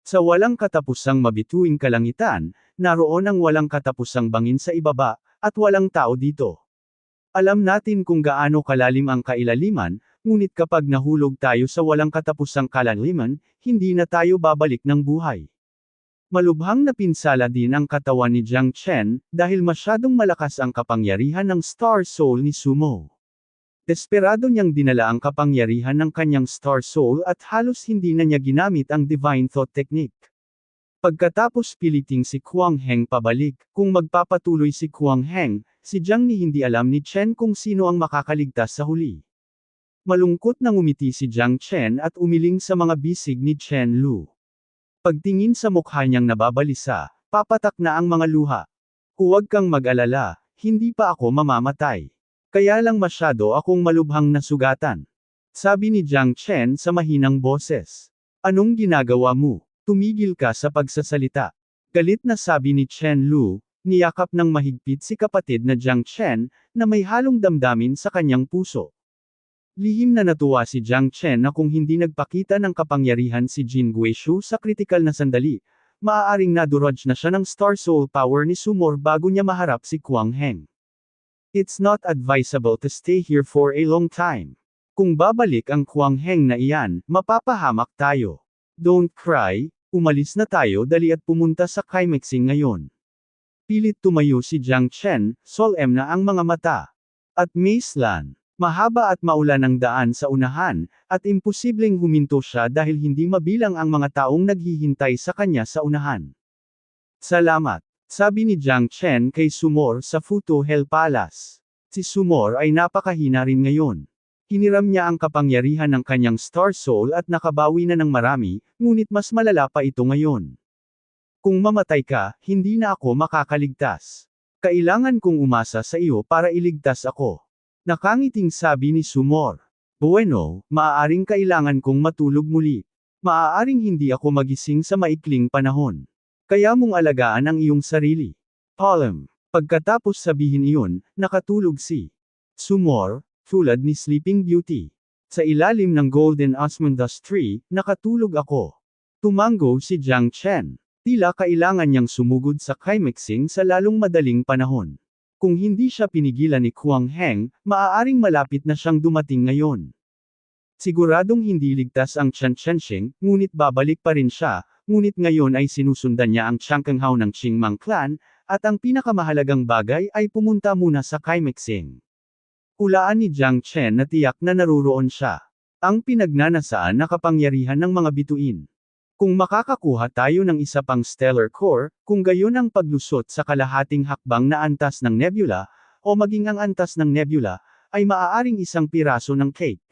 Sa walang katapusang mabituing kalangitan, naroon ang walang katapusang bangin sa ibaba, at walang tao dito. Alam natin kung gaano kalalim ang kailaliman, ngunit kapag nahulog tayo sa walang katapusang kalaliman, hindi na tayo babalik ng buhay. Malubhang napinsala din ang katawan ni Jiang Chen, dahil masyadong malakas ang kapangyarihan ng Star Soul ni Sumo. Desperado niyang dinala ang kapangyarihan ng kanyang Star Soul at halos hindi na niya ginamit ang Divine Thought Technique. Pagkatapos piliting si Kuang Heng pabalik, kung magpapatuloy si Kuang Heng, si Jiang ni hindi alam ni Chen kung sino ang makakaligtas sa huli. Malungkot nang umiti si Jiang Chen at umiling sa mga bisig ni Chen Lu. Pagtingin sa mukha niyang nababalisa, papatak na ang mga luha. Huwag kang mag-alala, hindi pa ako mamamatay. Kaya lang masyado akong malubhang nasugatan. Sabi ni Jiang Chen sa mahinang boses. Anong ginagawa mo? Tumigil ka sa pagsasalita. Galit na sabi ni Chen Lu, niyakap ng mahigpit si kapatid na Jiang Chen, na may halong damdamin sa kanyang puso. Lihim na natuwa si Jiang Chen na kung hindi nagpakita ng kapangyarihan si Jin Guishu sa kritikal na sandali, maaaring naduraj na siya ng Star Soul power ni Sumor bago niya maharap si Kuang Heng. It's not advisable to stay here for a long time. Kung babalik ang Kuang Heng na iyan, mapapahamak tayo. Don't cry, umalis na tayo dali at pumunta sa climaxing ngayon. Pilit tumayo si Jiang Chen, solemn na ang mga mata. At Maislan. Mahaba at maulan ang daan sa unahan, at imposibleng huminto siya dahil hindi mabilang ang mga taong naghihintay sa kanya sa unahan. Salamat, sabi ni Jiang Chen kay Sumor sa Futo Hell Palace. Si Sumor ay napakahina rin ngayon. Hiniram niya ang kapangyarihan ng kanyang Star Soul at nakabawi na ng marami, ngunit mas malala pa ito ngayon. Kung mamatay ka, hindi na ako makakaligtas. Kailangan kong umasa sa iyo para iligtas ako. Nakangiting sabi ni Sumor. Bueno, maaaring kailangan kong matulog muli. Maaaring hindi ako magising sa maikling panahon. Kaya mong alagaan ang iyong sarili. Palm. Pagkatapos sabihin iyon, nakatulog si Sumor, tulad ni Sleeping Beauty. Sa ilalim ng Golden Osmundas Tree, nakatulog ako. Tumango si Jiang Chen. Tila kailangan niyang sumugod sa climaxing sa lalong madaling panahon. Kung hindi siya pinigilan ni Kuang Heng, maaaring malapit na siyang dumating ngayon. Siguradong hindi ligtas ang Chen Chensheng, ngunit babalik pa rin siya, ngunit ngayon ay sinusundan niya ang Changkenghao ng Qingmang clan, at ang pinakamahalagang bagay ay pumunta muna sa climaxing. Hulaan ni Jiang Chen na tiyak na naruroon siya. Ang pinagnanasaan na kapangyarihan ng mga bituin. Kung makakakuha tayo ng isa pang stellar core, kung gayon ang paglusot sa kalahating hakbang na antas ng nebula, o maging ang antas ng nebula, ay maaaring isang piraso ng cake.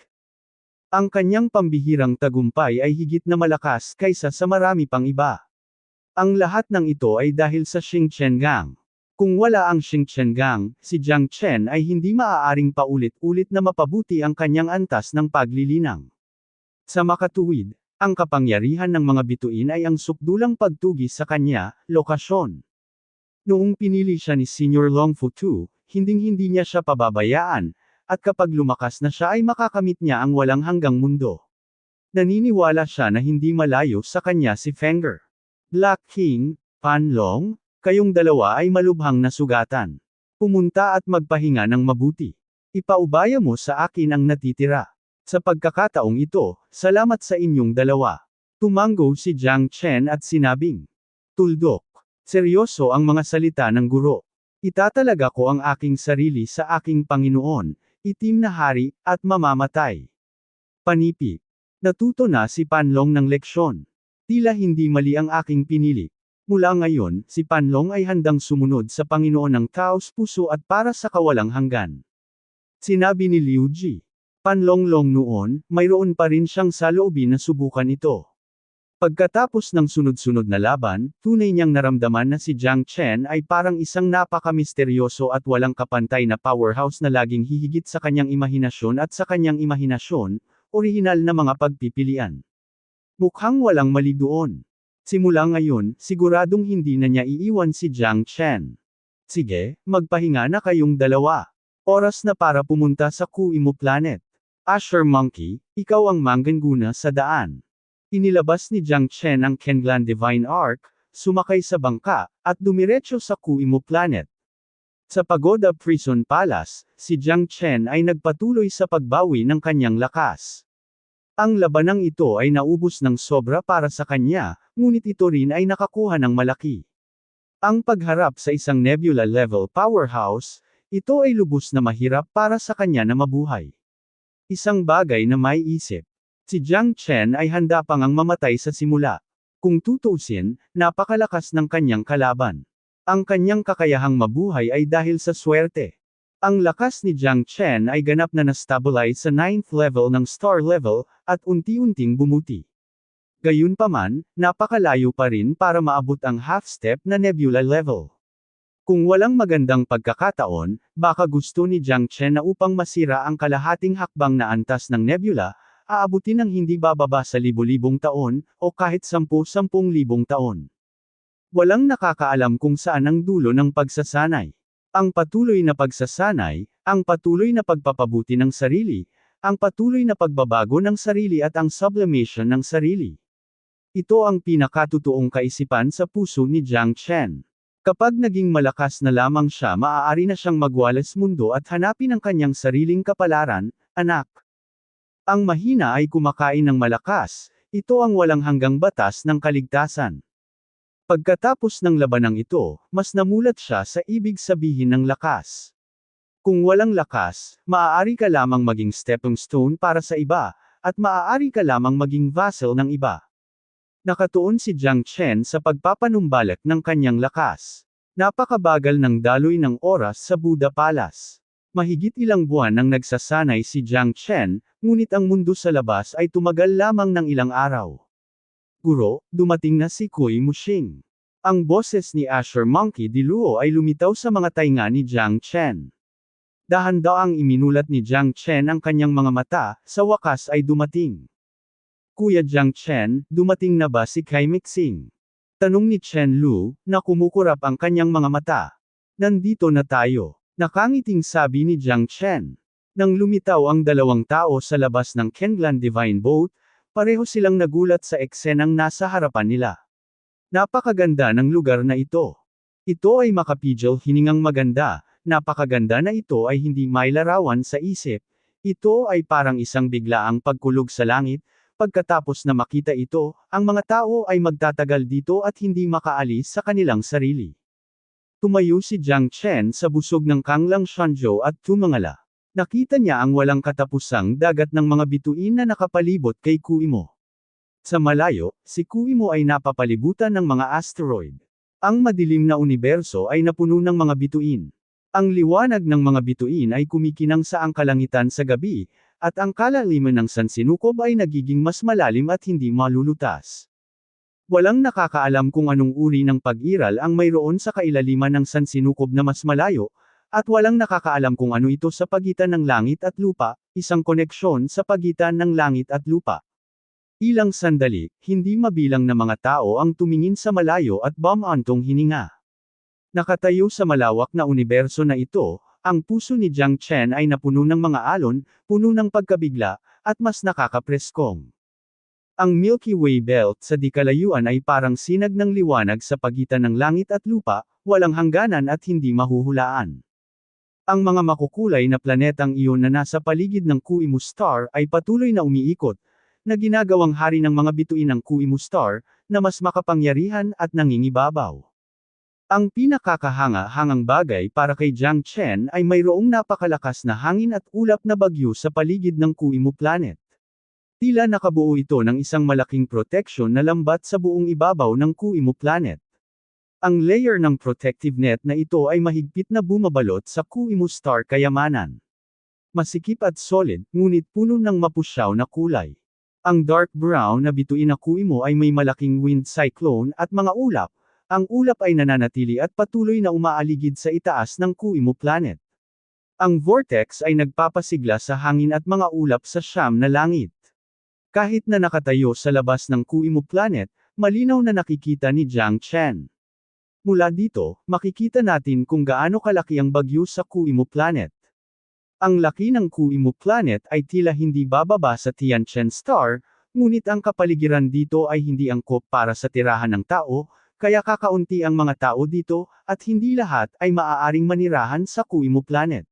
Ang kanyang pambihirang tagumpay ay higit na malakas kaysa sa marami pang iba. Ang lahat ng ito ay dahil sa Xingchen Gang. Kung wala ang Xingchen Gang, si Jiang Chen ay hindi maaaring paulit-ulit na mapabuti ang kanyang antas ng paglilinang. Sa makatuwid, ang kapangyarihan ng mga bituin ay ang sukdulang pagtugis sa kanya, lokasyon. Noong pinili siya ni Senior Longfu II, hinding-hindi niya siya pababayaan, at kapag lumakas na siya ay makakamit niya ang walang hanggang mundo. Naniniwala siya na hindi malayo sa kanya si Fenger. Black King, Pan Long, kayong dalawa ay malubhang nasugatan. Pumunta at magpahinga ng mabuti. Ipaubaya mo sa akin ang natitira. Sa pagkakataong ito, salamat sa inyong dalawa. Tumango si Jiang Chen at sinabing. Tuldok. Seryoso ang mga salita ng guro. Itatalaga ko ang aking sarili sa aking Panginoon, itim na hari, at mamamatay. Panipip. Natuto na si Panlong ng leksyon. Tila hindi mali ang aking pinili. Mula ngayon, si Panlong ay handang sumunod sa Panginoon ng taos puso at para sa kawalang hanggan. Sinabi ni Liu Ji. Panlonglong noon, mayroon pa rin siyang saloobin na subukan ito. Pagkatapos ng sunod-sunod na laban, tunay niyang naramdaman na si Jiang Chen ay parang isang napaka-misteryoso at walang kapantay na powerhouse na laging hihigit sa kanyang imahinasyon at sa kanyang imahinasyon, orihinal na mga pagpipilian. Mukhang walang mali doon. Simula ngayon, siguradong hindi na niya iiwan si Jiang Chen. Sige, magpahinga na kayong dalawa. Oras na para pumunta sa Kuimo Planet. Asher Monkey, ikaw ang manggana sa daan. Inilabas ni Jiang Chen ang Kenglan Divine Arc, sumakay sa bangka, at dumiretso sa Kuimo Planet. Sa Pagoda Prison Palace, si Jiang Chen ay nagpatuloy sa pagbawi ng kanyang lakas. Ang labanang ito ay naubos ng sobra para sa kanya, ngunit ito rin ay nakakuha ng malaki. Ang pagharap sa isang nebula-level powerhouse, ito ay lubos na mahirap para sa kanya na mabuhay. Isang bagay na may isip. Si Jiang Chen ay handa pang ang mamatay sa simula. Kung tutuusin, napakalakas ng kanyang kalaban. Ang kanyang kakayahang mabuhay ay dahil sa swerte. Ang lakas ni Jiang Chen ay ganap na na-stabilize sa 9th level ng star level, at unti-unting bumuti. Gayunpaman, napakalayo pa rin para maabot ang half-step na nebula level. Kung walang magandang pagkakataon, baka gusto ni Jiang Chen na upang masira ang kalahating hakbang na antas ng nebula, aabutin ng hindi bababa sa libo-libong taon, o kahit 10,000 taon. Walang nakakaalam kung saan ang dulo ng pagsasanay. Ang patuloy na pagsasanay, ang patuloy na pagpapabuti ng sarili, ang patuloy na pagbabago ng sarili at ang sublimation ng sarili. Ito ang pinakatotoong kaisipan sa puso ni Jiang Chen. Kapag naging malakas na lamang siya, maaari na siyang magwalas mundo at hanapin ang kanyang sariling kapalaran, anak. Ang mahina ay kumakain ng malakas, ito ang walang hanggang batas ng kaligtasan. Pagkatapos ng labanang ito, mas namulat siya sa ibig sabihin ng lakas. Kung walang lakas, maaari ka lamang maging stepping stone para sa iba, at maaari ka lamang maging vassal ng iba. Nakatuon si Jiang Chen sa pagpapanumbalik ng kanyang lakas. Napakabagal ng daloy ng oras sa Buddha Palace. Mahigit ilang buwan nang nagsasanay si Jiang Chen, ngunit ang mundo sa labas ay tumagal lamang ng ilang araw. Guro, dumating na si Kui Muxing. Ang boses ni Asher Monkey D. Luo ay lumitaw sa mga tainga ni Jiang Chen. Dahan-daang iminulat ni Jiang Chen ang kanyang mga mata, sa wakas ay dumating. Kuya Jiang Chen, dumating na ba si Kai Mixing? Tanong ni Chen Lu, na kumukurap ang kanyang mga mata. Nandito na tayo. Nakangiting sabi ni Jiang Chen. Nang lumitaw ang dalawang tao sa labas ng Kenglan Divine Boat, pareho silang nagulat sa eksenang nasa harapan nila. Napakaganda ng lugar na ito. Ito ay makapidyo hiningang maganda, napakaganda na ito ay hindi mailarawan sa isip. Ito ay parang isang biglaang pagkulog sa langit. Pagkatapos na makita ito, ang mga tao ay magtatagal dito at hindi makaalis sa kanilang sarili. Tumayo si Jiang Chen sa busog ng Kanglang Shanzhou at tumangala. Nakita niya ang walang katapusang dagat ng mga bituin na nakapalibot kay Kuimo. Sa malayo, si Kuimo ay napapalibutan ng mga asteroid. Ang madilim na universo ay napuno ng mga bituin. Ang liwanag ng mga bituin ay kumikinang sa ang kalangitan sa gabi, at ang kalaliman ng sansinukob ay nagiging mas malalim at hindi malulutas. Walang nakakaalam kung anong uri ng pag-iral ang mayroon sa kailaliman ng sansinukob na mas malayo, at walang nakakaalam kung ano ito sa pagitan ng langit at lupa, isang koneksyon sa pagitan ng langit at lupa. Ilang sandali, hindi mabilang na mga tao ang tumingin sa malayo at bumantong hininga. Nakatayo sa malawak na universo na ito, ang puso ni Jiang Chen ay napuno ng mga alon, puno ng pagkabigla, at mas nakakapreskong. Ang Milky Way Belt sa di kalayuan ay parang sinag ng liwanag sa pagitan ng langit at lupa, walang hangganan at hindi mahuhulaan. Ang mga makukulay na planetang iyon na nasa paligid ng Kuimu Star ay patuloy na umiikot, na ginagawang hari ng mga bituin ng Kuimu Star, na mas makapangyarihan at nangingibabaw. Ang pinakakahanga-hangang bagay para kay Jiang Chen ay mayroong napakalakas na hangin at ulap na bagyo sa paligid ng Kuimu Planet. Tila nakabuo ito ng isang malaking proteksyon na lambat sa buong ibabaw ng Kuimu Planet. Ang layer ng protective net na ito ay mahigpit na bumabalot sa Kuimu Star kayamanan. Masikip at solid, ngunit puno ng mapusyaw na kulay. Ang dark brown na bituin na Kuimu ay may malaking wind cyclone at mga ulap. Ang ulap ay nananatili at patuloy na umaaligid sa itaas ng Kuimu Planet. Ang vortex ay nagpapasigla sa hangin at mga ulap sa siyam na langit. Kahit na nakatayo sa labas ng Kuimu Planet, malinaw na nakikita ni Jiang Chen. Mula dito, makikita natin kung gaano kalaki ang bagyo sa Kuimu Planet. Ang laki ng Kuimu Planet ay tila hindi bababa sa Tianchen Star, ngunit ang kapaligiran dito ay hindi angkop para sa tirahan ng tao, kaya kakaunti ang mga tao dito, at hindi lahat ay maaaring manirahan sa Kuimo Planet.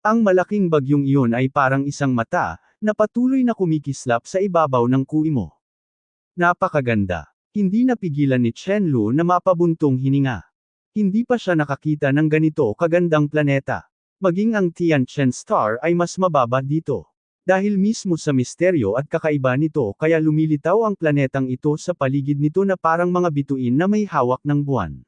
Ang malaking bagyong iyon ay parang isang mata, na patuloy na kumikislap sa ibabaw ng Kuimo. Napakaganda. Hindi napigilan ni Chenlu na mapabuntong hininga. Hindi pa siya nakakita ng ganito kagandang planeta. Maging ang Tianchen Star ay mas mababa dito. Dahil mismo sa misteryo at kakaiba nito kaya lumilitaw ang planetang ito sa paligid nito na parang mga bituin na may hawak ng buwan.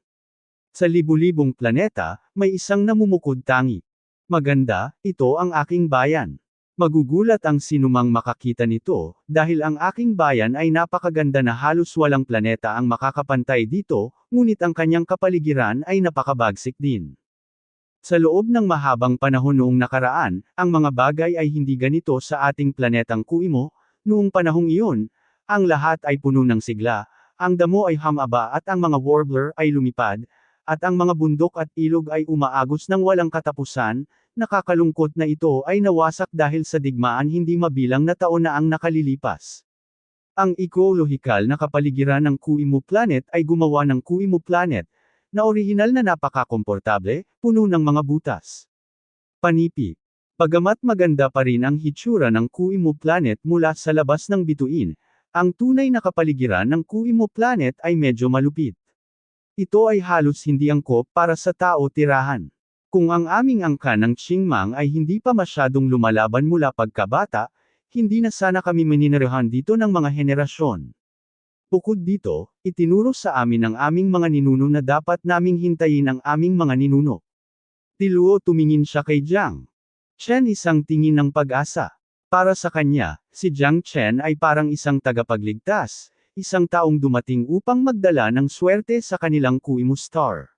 Sa libu-libong planeta, may isang namumukod tangi. Maganda, ito ang aking bayan. Magugulat ang sinumang makakita nito, dahil ang aking bayan ay napakaganda na halos walang planeta ang makakapantay dito, ngunit ang kanyang kapaligiran ay napakabagsik din. Sa loob ng mahabang panahon noong nakaraan, ang mga bagay ay hindi ganito sa ating planetang Kuimo. Noong panahong iyon, ang lahat ay puno ng sigla, ang damo ay hamaba at ang mga warbler ay lumipad, at ang mga bundok at ilog ay umaagos ng walang katapusan. Nakakalungkot na ito ay nawasak dahil sa digmaan hindi mabilang na taon na ang nakalilipas. Ang ecolohikal na kapaligiran ng Kuimo Planet ay gumawa ng Kuimo Planet, na orihinal na napakakomportable, puno ng mga butas. Panipi. Bagamat maganda pa rin ang hitsura ng Kuimo Planet mula sa labas ng bituin, ang tunay na kapaligiran ng Kuimo Planet ay medyo malupit. Ito ay halos hindi angkop para sa tao tirahan. Kung ang aming angkan ng Qingmang ay hindi pa masyadong lumalaban mula pagkabata, hindi na sana kami maninirahan dito ng mga henerasyon. Bukod dito, itinuro sa amin ng aming mga ninuno na dapat naming hintayin ang aming mga ninuno. Tiluo tumingin siya kay Jiang Chen isang tingin ng pag-asa. Para sa kanya, si Jiang Chen ay parang isang tagapagligtas, isang taong dumating upang magdala ng swerte sa kanilang Kuimo Star.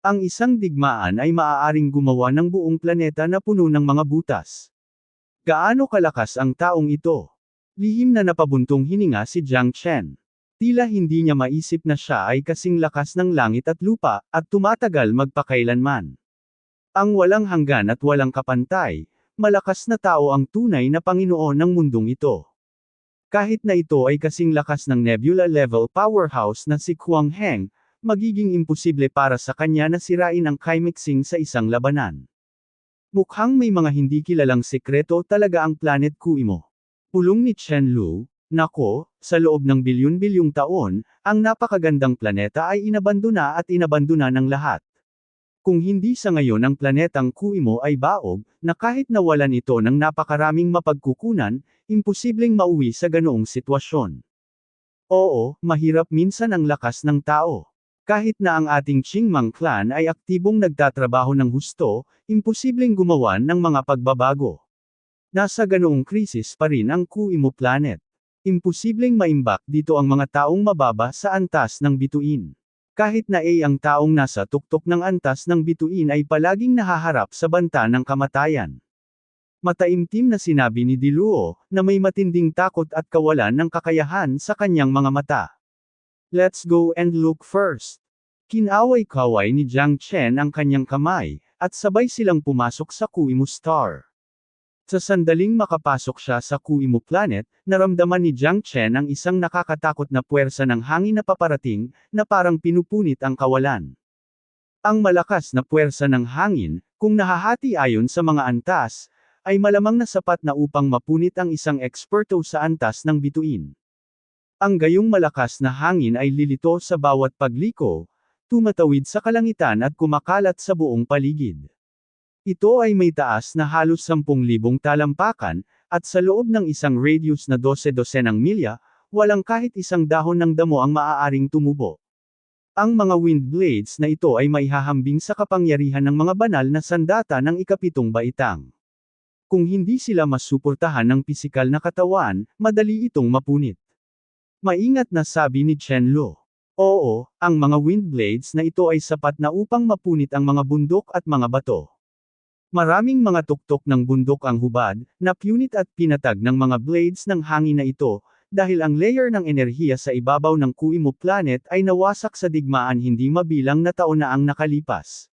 Ang isang digmaan ay maaaring gumawa ng buong planeta na puno ng mga butas. Gaano kalakas ang taong ito? Lihim na napabuntong hininga si Jiang Chen. Tila hindi niya maisip na siya ay kasing lakas ng langit at lupa, at tumatagal magpakailanman. Ang walang hanggan at walang kapantay, malakas na tao ang tunay na Panginoon ng mundong ito. Kahit na ito ay kasing lakas ng nebula-level powerhouse na si Kuang Heng, magiging imposible para sa kanya na sirain ang Kaimixing sa isang labanan. Mukhang may mga hindi kilalang sekreto talaga ang Planet Kuimo. Pulong ni Chen Lu. Nako, sa loob ng bilyon-bilyong taon, ang napakagandang planeta ay inabandona at inabandona ng lahat. Kung hindi sa ngayon ang planetang Kuimo ay baog, na kahit nawalan ito ng napakaraming mapagkukunan, imposibleng mauwi sa ganoong sitwasyon. Oo, mahirap minsan ang lakas ng tao. Kahit na ang ating Qingmang clan ay aktibong nagtatrabaho ng husto, imposibleng gumawa ng mga pagbabago. Nasa ganoong krisis pa rin ang Kuimo Planet. Imposibleng maimbak dito ang mga taong mababa sa antas ng bituin. Kahit na ang taong nasa tuktok ng antas ng bituin ay palaging nahaharap sa banta ng kamatayan. Mataimtim na sinabi ni Diluo, na may matinding takot at kawalan ng kakayahan sa kanyang mga mata. Let's go and look first. Kinaway-kaway ni Jiang Chen ang kanyang kamay, at sabay silang pumasok sa Kuimo Star. Sa sandaling makapasok siya sa Kuimo Planet, naramdaman ni Jiang Chen ang isang nakakatakot na puwersa ng hangin na paparating, na parang pinupunit ang kawalan. Ang malakas na puwersa ng hangin, kung nahahati ayon sa mga antas, ay malamang na sapat na upang mapunit ang isang eksperto sa antas ng bituin. Ang gayong malakas na hangin ay lilito sa bawat pagliko, tumatawid sa kalangitan at kumakalat sa buong paligid. Ito ay may taas na halos 10,000 talampakan, at sa loob ng isang radius na 12-dosenang milya, walang kahit isang dahon ng damo ang maaaring tumubo. Ang mga wind blades na ito ay maihahambing sa kapangyarihan ng mga banal na sandata ng ikapitong baitang. Kung hindi sila masuportahan ng pisikal na katawan, madali itong mapunit. Maingat na sabi ni Chen Lu. Oo, ang mga wind blades na ito ay sapat na upang mapunit ang mga bundok at mga bato. Maraming mga tuktok ng bundok ang hubad, na punit at pinatag ng mga blades ng hangin na ito, dahil ang layer ng enerhiya sa ibabaw ng Kuimo Planet ay nawasak sa digmaan hindi mabilang na taon na ang nakalipas.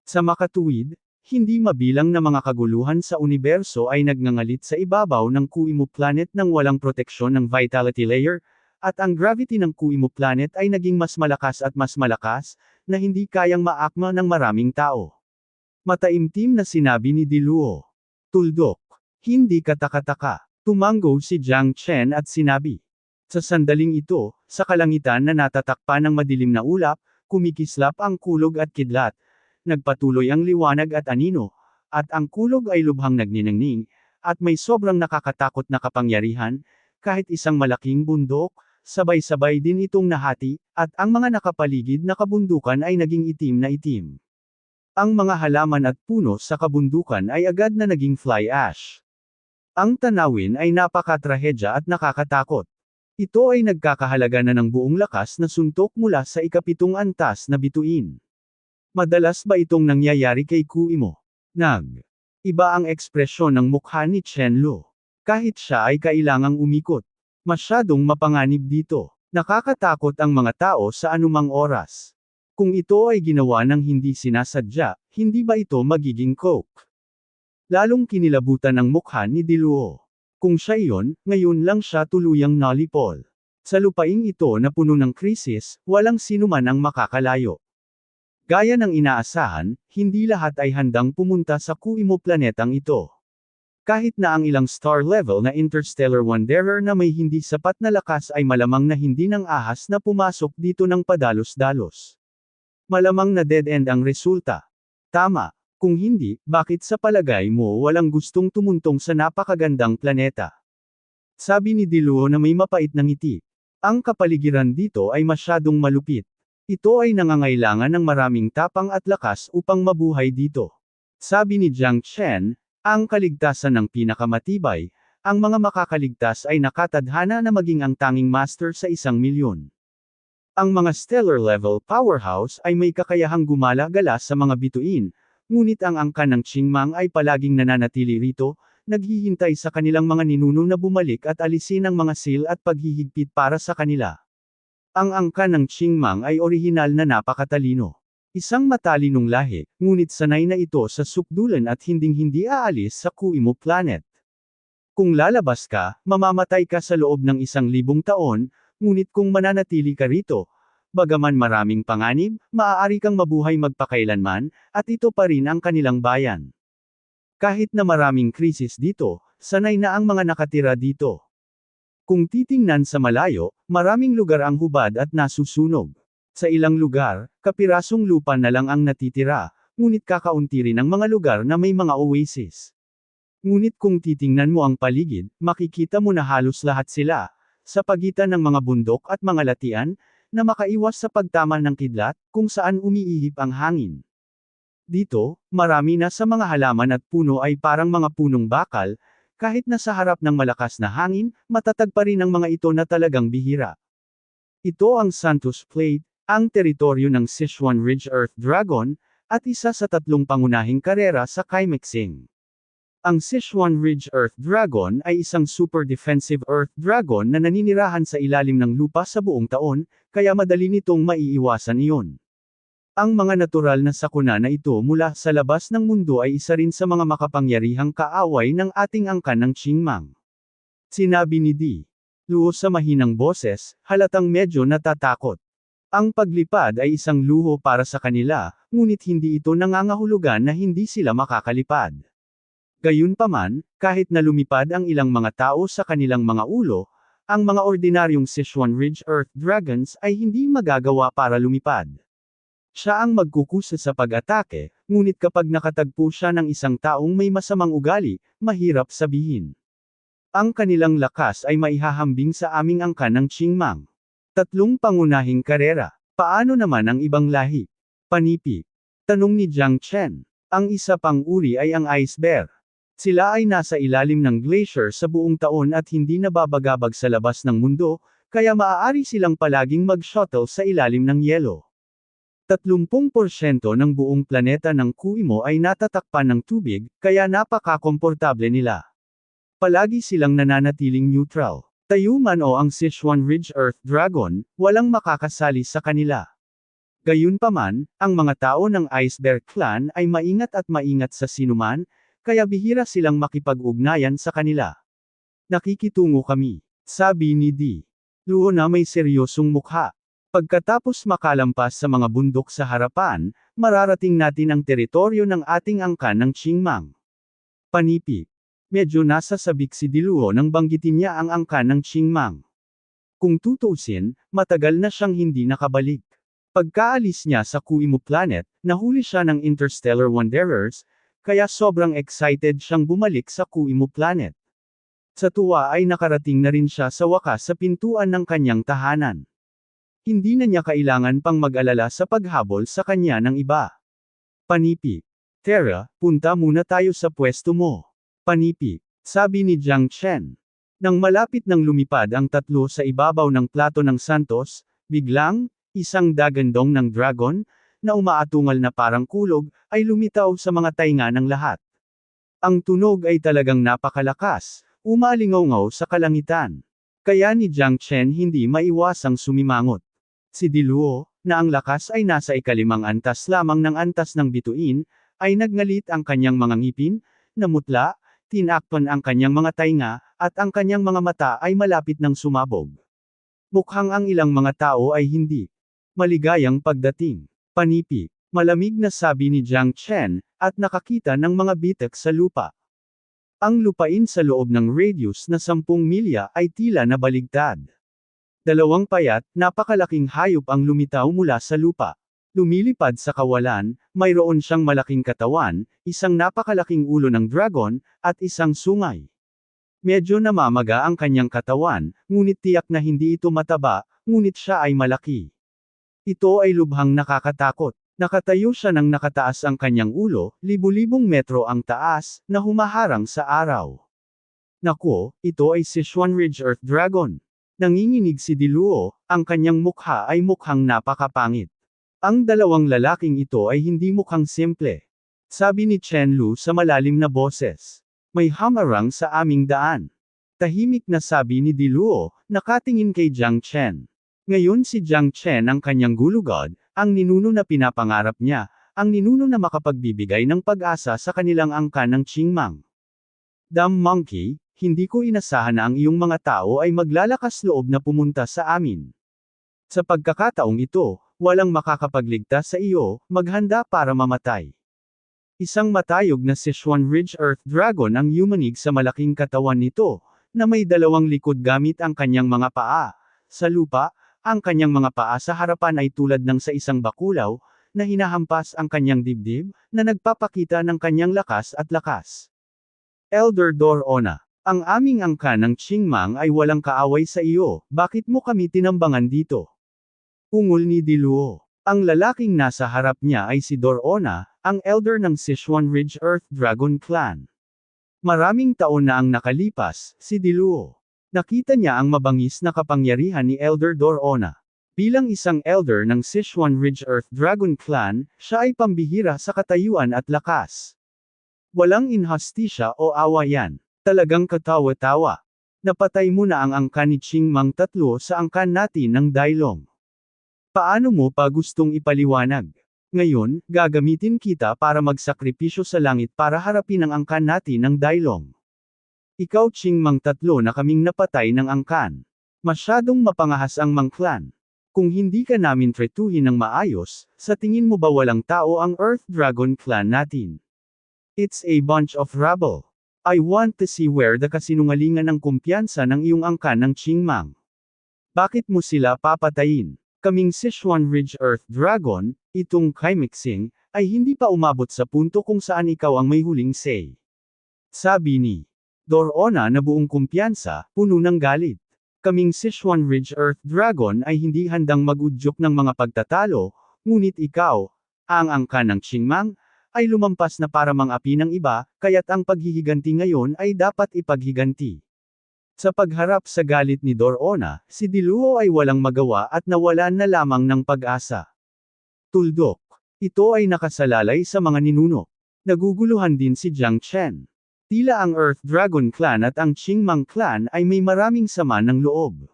Sa makatuwid, hindi mabilang na mga kaguluhan sa universo ay nagngangalit sa ibabaw ng Kuimo Planet nang walang proteksyon ng vitality layer, at ang gravity ng Kuimo planet ay naging mas malakas, na hindi kayang maakma ng maraming tao. Mataimtim na sinabi ni Diluo. Tuldok. Hindi katakataka. Tumango si Jiang Chen at sinabi. Sa sandaling ito, sa kalangitan na natatakpan ng madilim na ulap, kumikislap ang kulog at kidlat. Nagpatuloy ang liwanag at anino, at ang kulog ay lubhang nagniningning, at may sobrang nakakatakot na kapangyarihan, kahit isang malaking bundok, sabay-sabay din itong nahati, at ang mga nakapaligid na kabundukan ay naging itim na itim. Ang mga halaman at puno sa kabundukan ay agad na naging fly ash. Ang tanawin ay napakatrahedya at nakakatakot. Ito ay nagkakahalaga na ng buong lakas na suntok mula sa ikapitong antas na bituin. Madalas ba itong nangyayari kay Kuimo? Iba ang ekspresyon ng mukha ni Chen Lu. Kahit siya ay kailangang umikot. Masyadong mapanganib dito. Nakakatakot ang mga tao sa anumang oras. Kung ito ay ginawa ng hindi sinasadya, hindi ba ito magiging coke? Lalong kinilabutan ang mukha ni Diluo. Kung siya iyon, ngayon lang siya tuluyang nalipol. Sa lupaing ito na puno ng krisis, walang sinuman ang makakalayo. Gaya ng inaasahan, hindi lahat ay handang pumunta sa Kuimo planetang ito. Kahit na ang ilang star-level na interstellar wanderer na may hindi sapat na lakas ay malamang na hindi ng ahas na pumasok dito ng padalos-dalos. Malamang na dead-end ang resulta. Tama. Kung hindi, bakit sa palagay mo walang gustong tumuntong sa napakagandang planeta? Sabi ni Diluo na may mapait na ngiti. Ang kapaligiran dito ay masyadong malupit. Ito ay nangangailangan ng maraming tapang at lakas upang mabuhay dito. Sabi ni Jiang Chen, ang kaligtasan ng pinakamatibay, ang mga makakaligtas ay nakatadhana na maging ang tanging master sa 1,000,000. Ang mga stellar-level powerhouse ay may kakayahang gumala-gala sa mga bituin, ngunit ang angkan ng Qingmang ay palaging nananatili rito, naghihintay sa kanilang mga ninuno na bumalik at alisin ang mga seal at paghihigpit para sa kanila. Ang angkan ng Qingmang ay orihinal na napakatalino. Isang matalinong lahi, ngunit sanay na ito sa sukdulan at hinding-hindi aalis sa Kuimo planet. Kung lalabas ka, mamamatay ka sa loob ng 1,000 taon, ngunit kung mananatili ka rito, bagaman maraming panganib, maaari kang mabuhay magpakailanman, at ito pa rin ang kanilang bayan. Kahit na maraming krisis dito, sanay na ang mga nakatira dito. Kung titingnan sa malayo, maraming lugar ang hubad at nasusunog. Sa ilang lugar, kapirasong lupa na lang ang natitira, ngunit kakaunti rin ang mga lugar na may mga oasis. Ngunit kung titingnan mo ang paligid, makikita mo na halos lahat sila, sa pagitan ng mga bundok at mga latian, na makaiwas sa pagtama ng kidlat, kung saan umiihip ang hangin. Dito, marami na sa mga halaman at puno ay parang mga punong bakal, kahit na sa harap ng malakas na hangin, matatag pa rin ang mga ito na talagang bihira. Ito ang Santos Plate, ang teritoryo ng Sichuan Ridge Earth Dragon, at isa sa 3 pangunahing karera sa Kaimexing. Ang Sichuan Ridge Earth Dragon ay isang super defensive Earth Dragon na naninirahan sa ilalim ng lupa sa buong taon, kaya madali nitong maiiwasan iyon. Ang mga natural na sakuna na ito mula sa labas ng mundo ay isa rin sa mga makapangyarihang kaaway ng ating angkan ng Qingmang. Sinabi ni Di Luo sa mahinang boses, halatang medyo natatakot. Ang paglipad ay isang luho para sa kanila, ngunit hindi ito nangangahulugan na hindi sila makakalipad. Gayunpaman, kahit na lumipad ang ilang mga tao sa kanilang mga ulo, ang mga ordinaryong Sichuan Ridge Earth Dragons ay hindi magagawa para lumipad. Siya ang magkukusa sa pag-atake, ngunit kapag nakatagpo siya ng isang taong may masamang ugali, mahirap sabihin. Ang kanilang lakas ay maihahambing sa aming angkan ng Qingmang. 3 pangunahing karera. Paano naman ang ibang lahi? Panipi. Tanong ni Jiang Chen. Ang isa pang uri ay ang ice bear. Sila ay nasa ilalim ng glacier sa buong taon at hindi nababagabag sa labas ng mundo, kaya maaari silang palaging mag-shuttle sa ilalim ng yelo. 30% ng buong planeta ng Kuimo ay natatakpan ng tubig, kaya napaka-komportable nila. Palagi silang nananatiling neutral. Tayo man o ang Sichuan Ridge Earth Dragon, walang makakasali sa kanila. Gayunpaman, ang mga tao ng Ice Bear Clan ay maingat at maingat sa sinuman, kaya bihira silang makipag-ugnayan sa kanila. Nakikitungo kami, sabi ni Di Luo na may seryosong mukha. Pagkatapos makalampas sa mga bundok sa harapan, mararating natin ang teritoryo ng ating angkan ng Qingmang. Panipi. Medyo nasa sabik si Diluo nang banggitin niya ang angkan ng Qingmang. Kung tutuusin, matagal na siyang hindi nakabalik. Pagkaalis niya sa Kuimu Planet, nahuli siya ng Interstellar Wanderers, kaya sobrang excited siyang bumalik sa Kuimu Planet. Sa tuwa ay nakarating na rin siya sa wakas sa pintuan ng kanyang tahanan. Hindi na niya kailangan pang mag-alala sa paghabol sa kanya ng iba. Panipi. Tara, punta muna tayo sa pwesto mo. Panipi. Sabi ni Jiang Chen. Nang malapit nang lumipad ang tatlo sa ibabaw ng plato ng Santos, biglang, isang dagandong ng dragon, na umaatungal na parang kulog, ay lumitaw sa mga tainga ng lahat. Ang tunog ay talagang napakalakas, umalingaw-ngaw sa kalangitan. Kaya ni Jiang Chen hindi maiwasang sumimangot. Si Diluo, na ang lakas ay nasa ikalimang antas lamang ng antas ng bituin, ay nagngalit ang kanyang mga ngipin, namutla, tinakpan ang kanyang mga tainga, at ang kanyang mga mata ay malapit ng sumabog. Mukhang ang ilang mga tao ay hindi maligayang pagdating. Panipi. Malamig na sabi ni Jiang Chen, at nakakita ng mga bitak sa lupa. Ang lupain sa loob ng radius na 10 milya ay tila nabaligtad. Dalawang payat, napakalaking hayop ang lumitaw mula sa lupa. Lumilipad sa kawalan, mayroon siyang malaking katawan, isang napakalaking ulo ng dragon, at isang sungay. Medyo namamaga ang kanyang katawan, ngunit tiyak na hindi ito mataba, ngunit siya ay malaki. Ito ay lubhang nakakatakot. Nakatayo siya nang nakataas ang kanyang ulo, libu-libong metro ang taas, na humaharang sa araw. Naku, ito ay Sichuan Ridge Earth Dragon. Nanginginig si Diluo, ang kanyang mukha ay mukhang napakapangit. Ang dalawang lalaking ito ay hindi mukhang simple. Sabi ni Chen Lu sa malalim na boses. May hamarang sa aming daan. Tahimik na sabi ni Diluo, nakatingin kay Jiang Chen. Ngayon si Jiang Chen ang kanyang gulugod, ang ninuno na pinapangarap niya, ang ninuno na makapagbibigay ng pag-asa sa kanilang angkan ng Qingmang. Dumb monkey, hindi ko inasahan na ang iyong mga tao ay maglalakas loob na pumunta sa amin. Sa pagkakataong ito, walang makakapagligtas sa iyo, maghanda para mamatay. Isang matayog na Sichuan Ridge Earth Dragon ang yumanig sa malaking katawan nito, na may dalawang likod gamit ang kanyang mga paa. Sa lupa, ang kanyang mga paa sa harapan ay tulad ng sa isang bakulaw, na hinahampas ang kanyang dibdib, na nagpapakita ng kanyang lakas at lakas. Elder Dorona. Ang aming angkan ng Qingmang ay walang kaaway sa iyo, bakit mo kami tinambangan dito? Ungol ni Diluo. Ang lalaking nasa harap niya ay si Dorona, ang elder ng Sichuan Ridge Earth Dragon Clan. Maraming taon na ang nakalipas, si Diluo. Nakita niya ang mabangis na kapangyarihan ni Elder Dorona. Bilang isang elder ng Sichuan Ridge Earth Dragon Clan, siya ay pambihira sa katayuan at lakas. Walang inhustisya o awa yan. Talagang katawa-tawa. Napatay mo na ang angkan ni Qingmang tatlo sa angkan natin ng Dailong. Paano mo pa gustong ipaliwanag? Ngayon, gagamitin kita para magsakripisyo sa langit para harapin ang angkan natin ng Dailong. Ikaw Qingmang tatlo na kaming napatay ng angkan. Masyadong mapangahas ang mangklan. Kung hindi ka namin tretuhin ng maayos, sa tingin mo ba walang tao ang Earth Dragon Clan natin? It's a bunch of rubble. I want to see where the kasinungalingan ng kumpiyansa ng iyong angkan ng Qingmang. Bakit mo sila papatayin? Kaming Sichuan Ridge Earth Dragon, itong Kaimixing, ay hindi pa umabot sa punto kung saan ikaw ang may huling say. Sabi ni Dorona na buong kumpiyansa, puno ng galit. Kaming Sichuan Ridge Earth Dragon ay hindi handang mag-udyok ng mga pagtatalo, ngunit ikaw, ang angkan ng Qingmang, ay lumampas na para mang-api ng iba, kaya't ang paghihiganti ngayon ay dapat ipaghiganti. Sa pagharap sa galit ni Dorona, si Diluo ay walang magawa at nawalan na lamang ng pag-asa. Tuldok. Ito ay nakasalalay sa mga ninuno. Naguguluhan din si Jiang Chen. Tila ang Earth Dragon Clan at ang Qingmang Clan ay may maraming sama ng loob.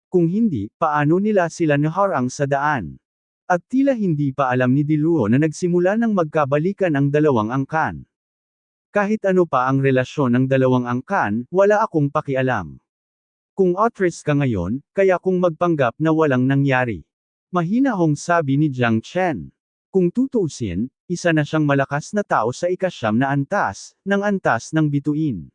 Kung hindi, paano nila sila naharang sa daan? At tila hindi pa alam ni Diluo na nagsimula ng magkabalikan ang dalawang angkan. Kahit ano pa ang relasyon ng dalawang angkan, wala akong pakialam. Kung actress ka ngayon, kaya kung magpanggap na walang nangyari. Mahinahong sabi ni Jiang Chen. Kung tutuusin, isa na siyang malakas na tao sa ika-9 na antas, ng antas ng bituin.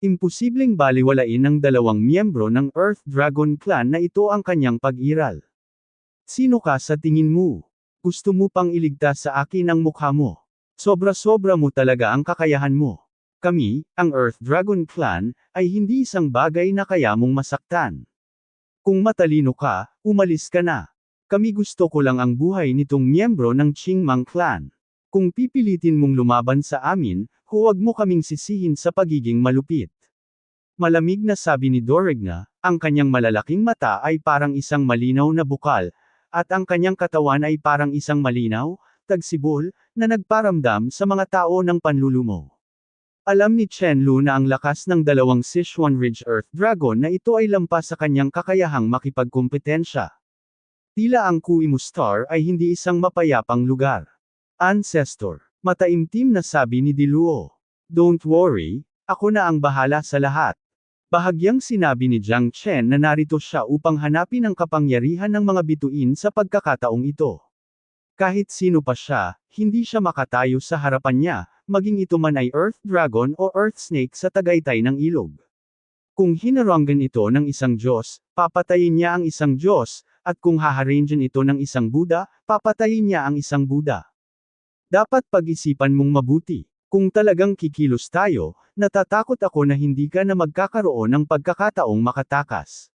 Imposibleng baliwalain ng dalawang miyembro ng Earth Dragon Clan na ito ang kanyang pag-iral. Sino ka sa tingin mo? Gusto mo pang iligtas sa akin ang mukha mo? Sobra-sobra mo talaga ang kakayahan mo. Kami, ang Earth Dragon Clan, ay hindi isang bagay na kaya mong masaktan. Kung matalino ka, umalis ka na. Kami gusto ko lang ang buhay nitong miyembro ng Qingmang Clan. Kung pipilitin mong lumaban sa amin, huwag mo kaming sisihin sa pagiging malupit. Malamig na sabi ni Dorigna, ang kanyang malalaking mata ay parang isang malinaw na bukal, at ang kanyang katawan ay parang isang malinaw, tagsibol, na nagparamdam sa mga tao ng panlulumo. Alam ni Chen Lu na ang lakas ng dalawang Sichuan Ridge Earth Dragon na ito ay lampas sa kanyang kakayahang makipagkumpetensya. Tila ang Kuimu Star ay hindi isang mapayapang lugar. Ancestor, mataimtim na sabi ni Diluo. Don't worry, ako na ang bahala sa lahat. Bahagyang sinabi ni Jiang Chen na narito siya upang hanapin ang kapangyarihan ng mga bituin sa pagkakataong ito. Kahit sino pa siya, hindi siya makatayo sa harapan niya, maging ito man ay Earth Dragon o Earth Snake sa tagaytay ng ilog. Kung hinarangan ito ng isang Diyos, papatayin niya ang isang Diyos, at kung haharangan ito ng isang Buddha, papatayin niya ang isang Buddha. Dapat pag-isipan mong mabuti. Kung talagang kikilos tayo, natatakot ako na hindi ka na magkakaroon ng pagkakataong makatakas.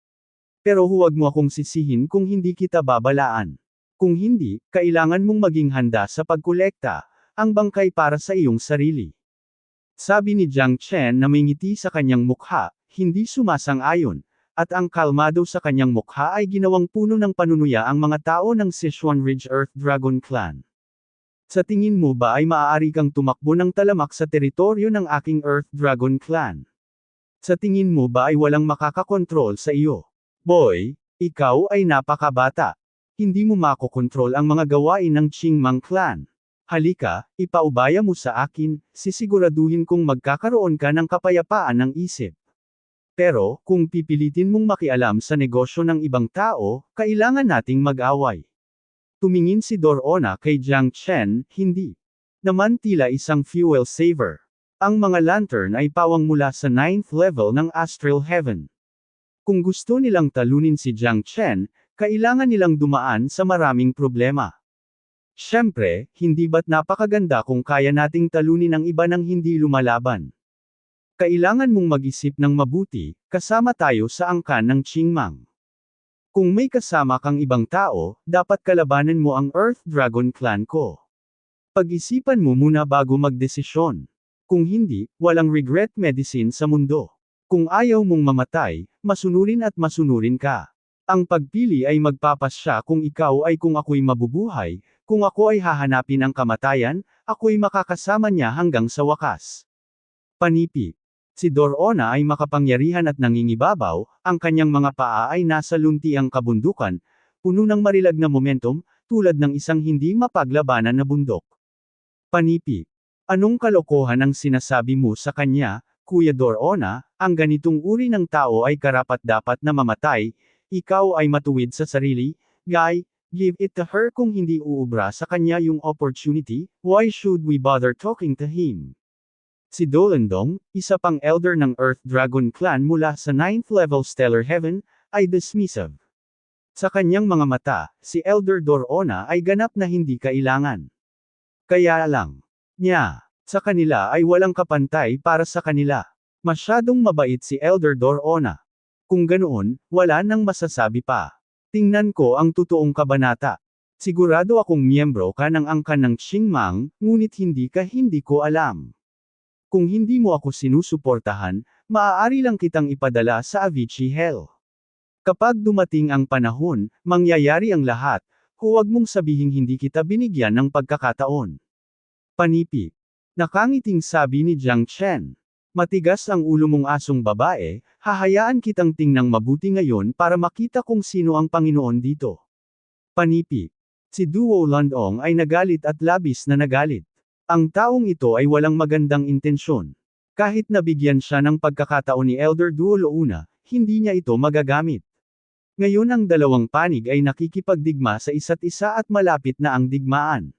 Pero huwag mo akong sisihin kung hindi kita babalaan. Kung hindi, kailangan mong maging handa sa pagkolekta, ang bangkay para sa iyong sarili. Sabi ni Jiang Chen na may ngiti sa kanyang mukha, hindi sumasang-ayon, at ang kalmado sa kanyang mukha ay ginawang puno ng panunuya ang mga tao ng Sichuan Ridge Earth Dragon Clan. Sa tingin mo ba ay maaari kang tumakbo ng talamak sa teritoryo ng aking Earth Dragon Clan? Sa tingin mo ba ay walang makakakontrol sa iyo? Boy, ikaw ay napakabata. Hindi mo makokontrol ang mga gawain ng Qingmang Clan. Halika, ipaubaya mo sa akin, sisiguraduhin kong magkakaroon ka ng kapayapaan ng isip. Pero, kung pipilitin mong makialam sa negosyo ng ibang tao, kailangan nating mag-away. Tumingin si Dorona kay Jiang Chen, hindi naman tila isang fuel saver. Ang mga lantern ay pawang mula sa 9th level ng Astral Heaven. Kung gusto nilang talunin si Jiang Chen, kailangan nilang dumaan sa maraming problema. Siyempre, hindi ba't napakaganda kung kaya nating talunin ang iba nang hindi lumalaban? Kailangan mong mag-isip ng mabuti, kasama tayo sa angkan ng Qingmang. Kung may kasama kang ibang tao, dapat kalabanan mo ang Earth Dragon Clan ko. Pag-isipan mo muna bago magdesisyon. Kung hindi, walang regret medicine sa mundo. Kung ayaw mong mamatay, masunurin at masunurin ka. Ang pagpili ay magpapasya kung ikaw ay kung ako'y mabubuhay, kung ako ay hahanapin ang kamatayan, ako'y makakasama niya hanggang sa wakas. Panipi. Si Dorona ay makapangyarihan at nangingibabaw, ang kanyang mga paa ay nasa luntiang kabundukan, puno ng marilag na momentum, tulad ng isang hindi mapaglabanan na bundok. Panipi. Anong kalokohan ang sinasabi mo sa kanya, Kuya Dorona? Ang ganitong uri ng tao ay karapat-dapat na mamatay, ikaw ay matuwid sa sarili, guy, give it to her kung hindi uubra sa kanya yung opportunity, why should we bother talking to him? Si Dolendong, isa pang elder ng Earth Dragon Clan mula sa 9th level Stellar Heaven, ay dismissive. Sa kanyang mga mata, si Elder Dorona ay ganap na hindi kailangan. Kaya lang niya, sa kanila ay walang kapantay para sa kanila. Masyadong mabait si Elder Dorona. Kung ganoon, wala nang masasabi pa. Tingnan ko ang totoong kabanata. Sigurado akong miyembro ka ng angkan ng Qingmang, ngunit hindi ko alam. Kung hindi mo ako sinusuportahan, maaari lang kitang ipadala sa Avicii Hell. Kapag dumating ang panahon, mangyayari ang lahat, huwag mong sabihing hindi kita binigyan ng pagkakataon. Panipi. Nakangiting sabi ni Jiang Chen. Matigas ang ulo mong asong babae, hahayaan kitang tingnang mabuti ngayon para makita kung sino ang Panginoon dito. Panipi. Si Duo Landong ay nagalit at labis na nagalit. Ang taong ito ay walang magandang intensyon. Kahit nabigyan siya ng pagkakataon ni Elder Duo Louna, hindi niya ito magagamit. Ngayon ang dalawang panig ay nakikipagdigma sa isa't isa at malapit na ang digmaan.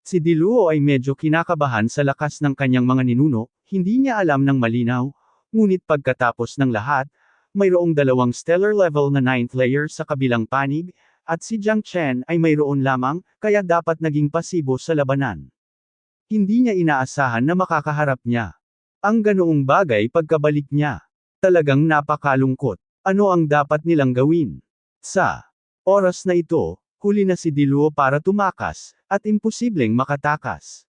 Si Diluo ay medyo kinakabahan sa lakas ng kanyang mga ninuno, hindi niya alam ng malinaw, ngunit pagkatapos ng lahat, mayroong dalawang stellar level na 9th layer sa kabilang panig, at si Jiang Chen ay mayroon lamang, kaya dapat naging pasibo sa labanan. Hindi niya inaasahan na makakaharap niya. Ang ganoong bagay pagkabalik niya. Talagang napakalungkot. Ano ang dapat nilang gawin? Sa oras na ito, huli na si Diluo para tumakas, at imposibleng makatakas.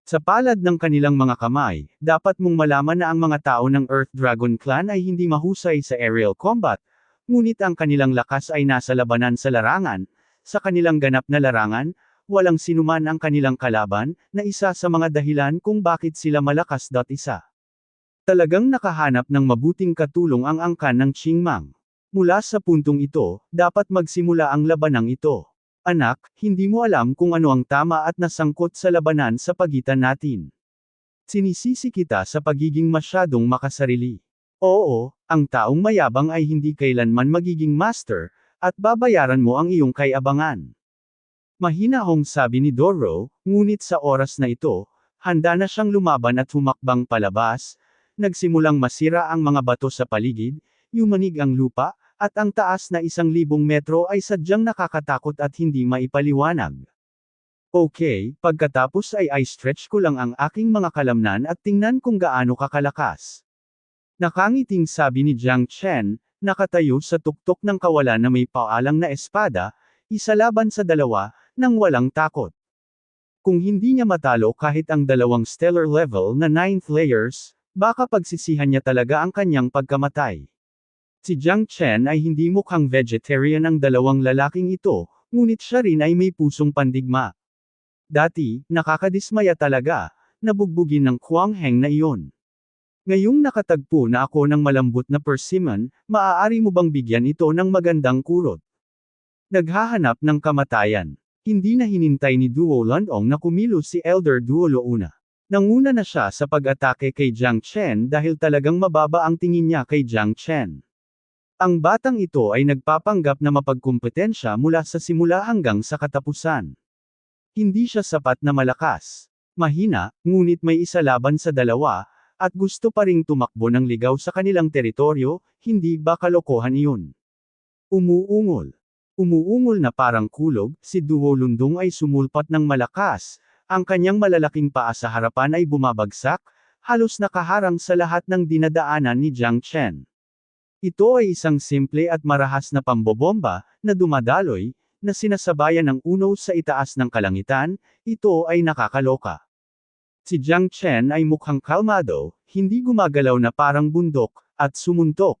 Sa palad ng kanilang mga kamay, dapat mong malaman na ang mga tao ng Earth Dragon Clan ay hindi mahusay sa aerial combat, ngunit ang kanilang lakas ay nasa labanan sa larangan. Sa kanilang ganap na larangan, walang sinuman ang kanilang kalaban, na isa sa mga dahilan kung bakit sila malakas. Isa. Talagang nakahanap ng mabuting katulong ang angkan ng Qingmang. Mula sa puntong ito, dapat magsimula ang labanang ito. Anak, hindi mo alam kung ano ang tama at nasangkot sa labanan sa pagitan natin. Sinisisi kita sa pagiging masyadong makasarili. Oo, ang taong mayabang ay hindi kailanman magiging master, at babayaran mo ang iyong kayabangan. Mahinahong sabi ni Doro, ngunit sa oras na ito, handa na siyang lumaban at humakbang palabas, nagsimulang masira ang mga bato sa paligid, yumanig ang lupa, at ang taas na 1,000 metro ay sadyang nakakatakot at hindi maipaliwanag. Okay, pagkatapos ay i-stretch ko lang ang aking mga kalamnan at tingnan kung gaano kakalakas. Nakangiting sabi ni Jiang Chen, nakatayo sa tuktok ng kawalan na may paalang na espada, isa laban sa dalawa, nang walang takot. Kung hindi niya matalo kahit ang dalawang stellar level na 9th layers, baka pagsisihan niya talaga ang kanyang pagkamatay. Si Jiang Chen ay hindi mukhang vegetarian ang dalawang lalaking ito, ngunit siya rin ay may pusong pandigma. Dati, nakakadismaya talaga, nabugbugin ng Kuang Heng na iyon. Ngayong nakatagpo na ako ng malambot na persimmon, maaari mo bang bigyan ito ng magandang kurot? Naghahanap ng kamatayan. Hindi na hinintay ni Duo Landong na kumilos si Elder Duo Louna. Nanguna na siya sa pag-atake kay Jiang Chen dahil talagang mababa ang tingin niya kay Jiang Chen. Ang batang ito ay nagpapanggap na mapagkumpetensya mula sa simula hanggang sa katapusan. Hindi siya sapat na malakas. Mahina, ngunit may isa laban sa dalawa, at gusto pa ring tumakbo ng ligaw sa kanilang teritoryo, hindi ba kalokohan iyon? Umuungol. Umuungol na parang kulog, si Duo Lundong ay sumulpat ng malakas, ang kanyang malalaking paa sa harapan ay bumabagsak, halos nakaharang sa lahat ng dinadaanan ni Jiang Chen. Ito ay isang simple at marahas na pambobomba, na dumadaloy, na sinasabayan ng uno sa itaas ng kalangitan, ito ay nakakaloka. Si Jiang Chen ay mukhang kalmado, hindi gumagalaw na parang bundok, at sumuntok.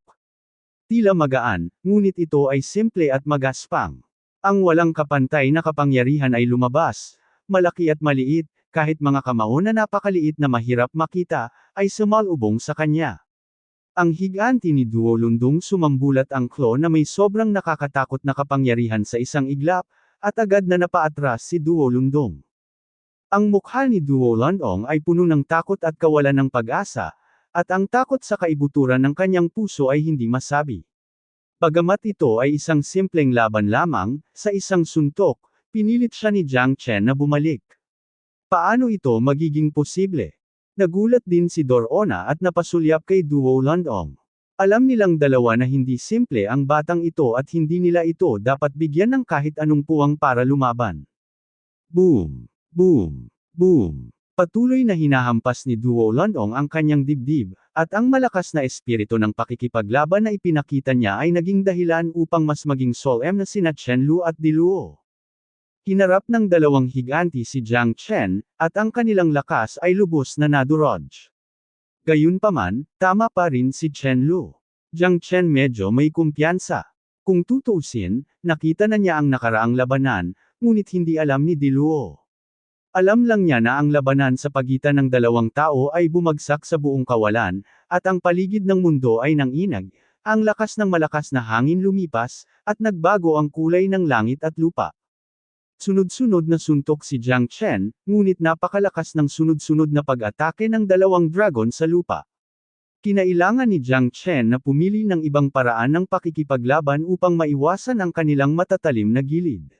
Tila magaan, ngunit ito ay simple at magaspang. Ang walang kapantay na kapangyarihan ay lumabas, malaki at maliit, kahit mga kamao na napakaliit na mahirap makita, ay sumalubong sa kanya. Ang higanti ni Duo Lundong sumambulat ang claw na may sobrang nakakatakot na kapangyarihan sa isang iglap, at agad na napaatras si Duo Lundong. Ang mukha ni Duo Lundong ay puno ng takot at kawalan ng pag-asa, at ang takot sa kaibuturan ng kanyang puso ay hindi masabi. Bagamat ito ay isang simpleng laban lamang, sa isang suntok, pinilit siya ni Jiang Chen na bumalik. Paano ito magiging posible? Nagulat din si Dorona at napasulyap kay Duo Lundong. Alam nilang dalawa na hindi simple ang batang ito at hindi nila ito dapat bigyan ng kahit anong puwang para lumaban. Boom! Boom! Boom! Patuloy na hinahampas ni Duo Lundong ang kanyang dibdib, at ang malakas na espiritu ng pakikipaglaban na ipinakita niya ay naging dahilan upang mas maging solemn na sina Chen Lu at Diluo. Hinarap ng dalawang higanti si Jiang Chen, at ang kanilang lakas ay lubos na nadurog. Gayunpaman, tama pa rin si Chen Lu. Jiang Chen medyo may kumpiyansa. Kung tutuusin, nakita na niya ang nakaraang labanan, ngunit hindi alam ni Diluo. Alam lang niya na ang labanan sa pagitan ng dalawang tao ay bumagsak sa buong kawalan, at ang paligid ng mundo ay nanginag, ang lakas ng malakas na hangin lumipas, at nagbago ang kulay ng langit at lupa. Sunod-sunod na suntok si Jiang Chen, ngunit napakalakas ng sunod-sunod na pag-atake ng dalawang dragon sa lupa. Kinailangan ni Jiang Chen na pumili ng ibang paraan ng pakikipaglaban upang maiwasan ang kanilang matatalim na gilid.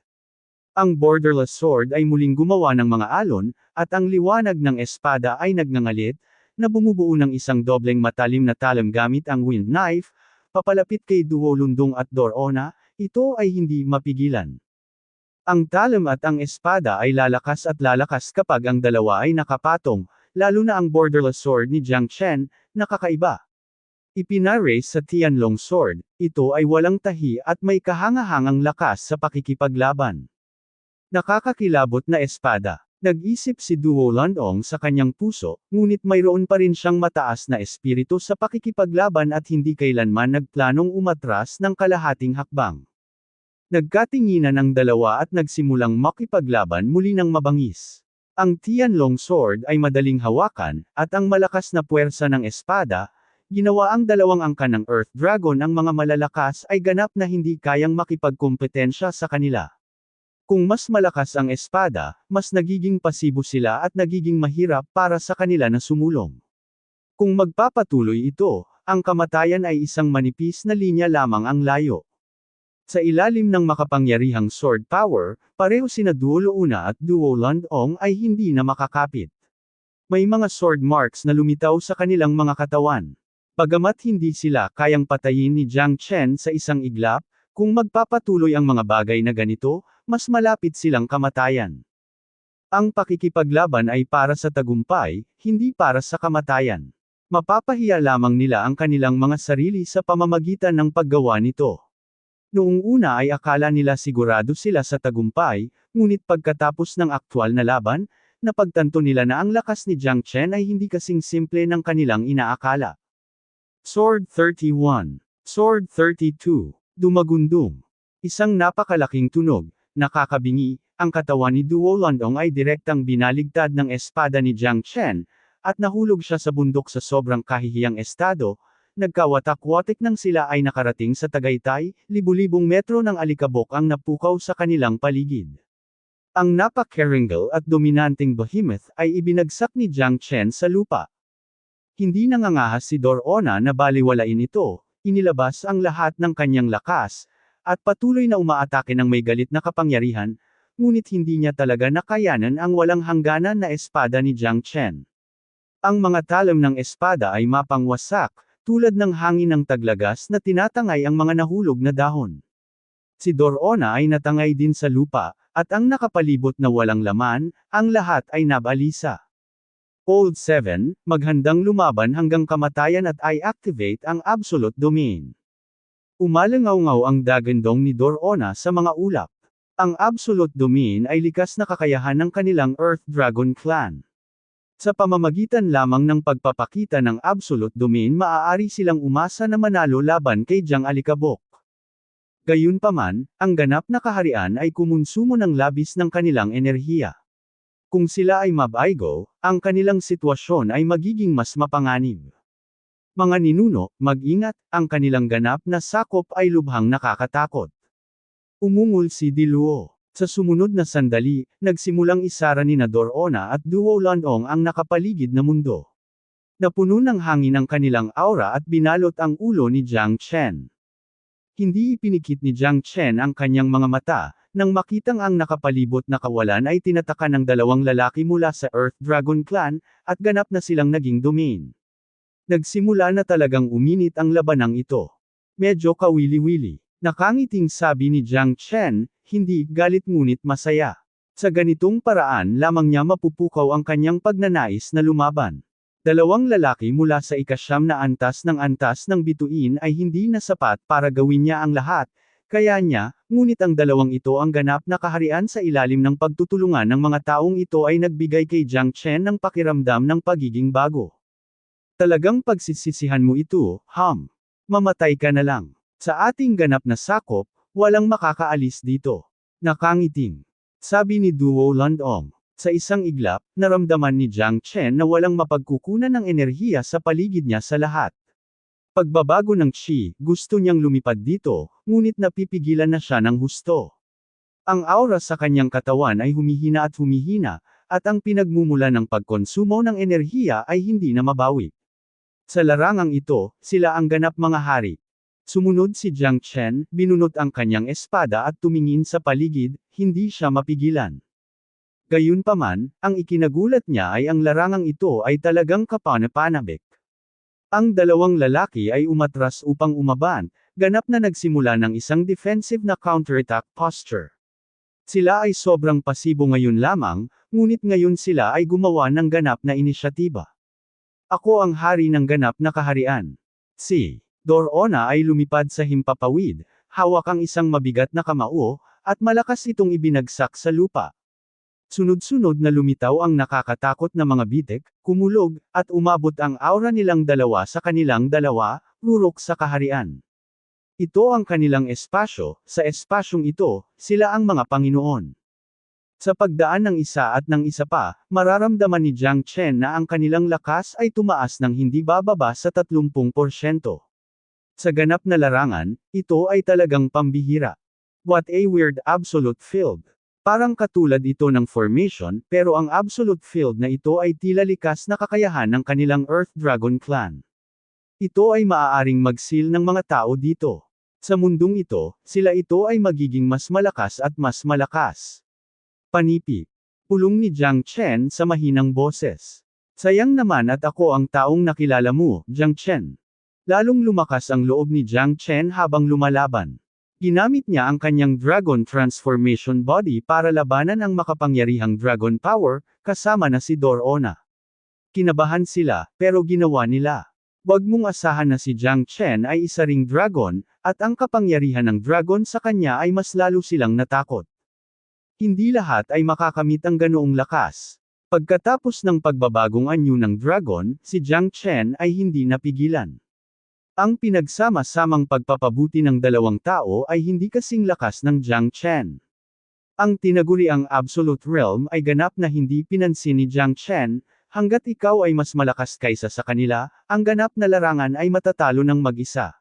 Ang borderless sword ay muling gumawa ng mga alon, at ang liwanag ng espada ay nagngangalit, na bumubuo ng isang dobleng matalim na talam gamit ang wind knife, papalapit kay Duo Lundong at Dorona, ito ay hindi mapigilan. Ang talam at ang espada ay lalakas kapag ang dalawa ay nakapatong, lalo na ang borderless sword ni Jiang Chen, nakakaiba. Ipinarace sa Tianlong sword, ito ay walang tahi at may kahangahangang lakas sa pakikipaglaban. Nakakakilabot na espada. Nag-isip si Duo Lundong sa kanyang puso, ngunit mayroon pa rin siyang mataas na espiritu sa pakikipaglaban at hindi kailanman nagplanong umatras ng kalahating hakbang. Nagkatinginan ang dalawa at nagsimulang makipaglaban muli ng mabangis. Ang Tianlong sword ay madaling hawakan, at ang malakas na puwersa ng espada, ginawa ang dalawang angkan ng Earth Dragon ang mga malalakas ay ganap na hindi kayang makipagkompetensya sa kanila. Kung mas malakas ang espada, mas nagiging pasibo sila at nagiging mahirap para sa kanila na sumulong. Kung magpapatuloy ito, ang kamatayan ay isang manipis na linya lamang ang layo. Sa ilalim ng makapangyarihang sword power, pareho sina Duo Luna at Duo Lundong ay hindi na makakapit. May mga sword marks na lumitaw sa kanilang mga katawan. Bagamat hindi sila kayang patayin ni Jiang Chen sa isang iglap, kung magpapatuloy ang mga bagay na ganito, mas malapit silang kamatayan. Ang pakikipaglaban ay para sa tagumpay, hindi para sa kamatayan. Mapapahiya lamang nila ang kanilang mga sarili sa pamamagitan ng paggawa nito. Noong una ay akala nila sigurado sila sa tagumpay, ngunit pagkatapos ng aktwal na laban, napagtanto nila na ang lakas ni Jiang Chen ay hindi kasing simple ng kanilang inaakala. Sword 31. Sword 32. Dumagundong. Isang napakalaking tunog, nakakabingi, ang katawan ni Duo Lundong ay direktang binaligtad ng espada ni Jiang Chen, at nahulog siya sa bundok sa sobrang kahihiyang estado. Nagkawatak-watik nang sila ay nakarating sa Tagaytay, libu-libong metro ng alikabok ang napukaw sa kanilang paligid. Ang napaka-keringal at dominanteng behemoth ay ibinagsak ni Jiang Chen sa lupa. Hindi nangangahas si Dorona na baliwalain ito, inilabas ang lahat ng kanyang lakas, at patuloy na umaatake ng may galit na kapangyarihan, ngunit hindi niya talaga nakayanan ang walang hangganan na espada ni Jiang Chen. Ang mga talam ng espada ay mapangwasak, tulad ng hangin ng taglagas na tinatangay ang mga nahulog na dahon. Si Dorona ay natangay din sa lupa, at ang nakapalibot na walang laman, ang lahat ay nabalisa. Old 7, maghandang lumaban hanggang kamatayan at i-activate ang Absolute Domain. Umalangaw-ngaw ang dagandong ni Dorona sa mga ulap. Ang Absolute Domain ay likas na kakayahan ng kanilang Earth Dragon Clan. Sa pamamagitan lamang ng pagpapakita ng Absolute Domain maaari silang umasa na manalo laban kay Jiang Alikabok. Gayunpaman, ang ganap na kaharian ay kumonsumo ng labis ng kanilang enerhiya. Kung sila ay mabaigo, ang kanilang sitwasyon ay magiging mas mapanganib. Mga ninuno, mag-ingat, ang kanilang ganap na sakop ay lubhang nakakatakot. Umungol si Diluo. Sa sumunod na sandali, nagsimulang isara ni Dorona at Duo Lundong ang nakapaligid na mundo. Napuno ng hangin ang kanilang aura at binalot ang ulo ni Jiang Chen. Hindi ipinikit ni Jiang Chen ang kanyang mga mata, nang makitang ang nakapalibot na kawalan ay tinataka ng dalawang lalaki mula sa Earth Dragon Clan, at ganap na silang naging domain. Nagsimula na talagang uminit ang labanang ito. Medyo kawili-wili. Nakangiting sabi ni Jiang Chen, hindi galit ngunit masaya. Sa ganitong paraan lamang niya mapupukaw ang kanyang pagnanais na lumaban. Dalawang lalaki mula sa ikasyam na antas ng bituin ay hindi na sapat para gawin niya ang lahat, kaya niya, ngunit ang dalawang ito ang ganap na kaharian sa ilalim ng pagtutulungan ng mga taong ito ay nagbigay kay Jiang Chen ng pakiramdam ng pagiging bago. Talagang pagsisisihan mo ito, mamatay ka na lang. Sa ating ganap na sakop, walang makakaalis dito. Nakangiting. Sabi ni Duo Lundong. Sa isang iglap, naramdaman ni Jiang Chen na walang mapagkukunan ng enerhiya sa paligid niya sa lahat. Pagbabago ng chi, gusto niyang lumipad dito, ngunit napipigilan na siya ng husto. Ang aura sa kanyang katawan ay humihina, at ang pinagmumula ng pagkonsumo ng enerhiya ay hindi na mabawi. Sa larangang ito, sila ang ganap mga hari. Sumunod si Jiang Chen, binunot ang kanyang espada at tumingin sa paligid, hindi siya mapigilan. Gayunpaman, ang ikinagulat niya ay ang larangang ito ay talagang kapanapanabik. Ang dalawang lalaki ay umatras upang umaban, ganap na nagsimula ng isang defensive na counterattack posture. Sila ay sobrang pasibo ngayon lamang, ngunit ngayon sila ay gumawa ng ganap na inisyatiba. Ako ang hari ng ganap na kaharian. Si Dorona ay lumipad sa himpapawid, hawak ang isang mabigat na kamao, at malakas itong ibinagsak sa lupa. Sunod-sunod na lumitaw ang nakakatakot na mga bitek, kumulog, at umabot ang aura nilang dalawa sa kanilang dalawa, rurok sa kaharian. Ito ang kanilang espasyo, sa espasyong ito, sila ang mga Panginoon. Sa pagdaan ng isa at ng isa pa, mararamdaman ni Jiang Chen na ang kanilang lakas ay tumaas ng hindi bababa sa 30%. Sa ganap na larangan, ito ay talagang pambihira. What a weird absolute field. Parang katulad ito ng formation, pero ang absolute field na ito ay tila likas na kakayahan ng kanilang Earth Dragon Clan. Ito ay maaaring mag-seal ng mga tao dito. Sa mundong ito, sila ito ay magiging mas malakas at mas malakas. Panipi. Pulong ni Jiang Chen sa mahinang boses. Sayang naman at ako ang taong nakilala mo, Jiang Chen. Lalong lumakas ang loob ni Jiang Chen habang lumalaban. Ginamit niya ang kanyang Dragon Transformation Body para labanan ang makapangyarihang Dragon Power, kasama na si Dorona. Kinabahan sila, pero ginawa nila. Huwag mong asahan na si Jiang Chen ay isa ring dragon, at ang kapangyarihan ng dragon sa kanya ay mas lalo silang natakot. Hindi lahat ay makakamit ang ganoong lakas. Pagkatapos ng pagbabagong anyo ng dragon, si Jiang Chen ay hindi napigilan. Ang pinagsama-samang pagpapabuti ng dalawang tao ay hindi kasing lakas ng Jiang Chen. Ang tinaguriang Absolute Realm ay ganap na hindi pinansin ni Jiang Chen, hanggat ikaw ay mas malakas kaysa sa kanila, ang ganap na larangan ay matatalo ng mag-isa.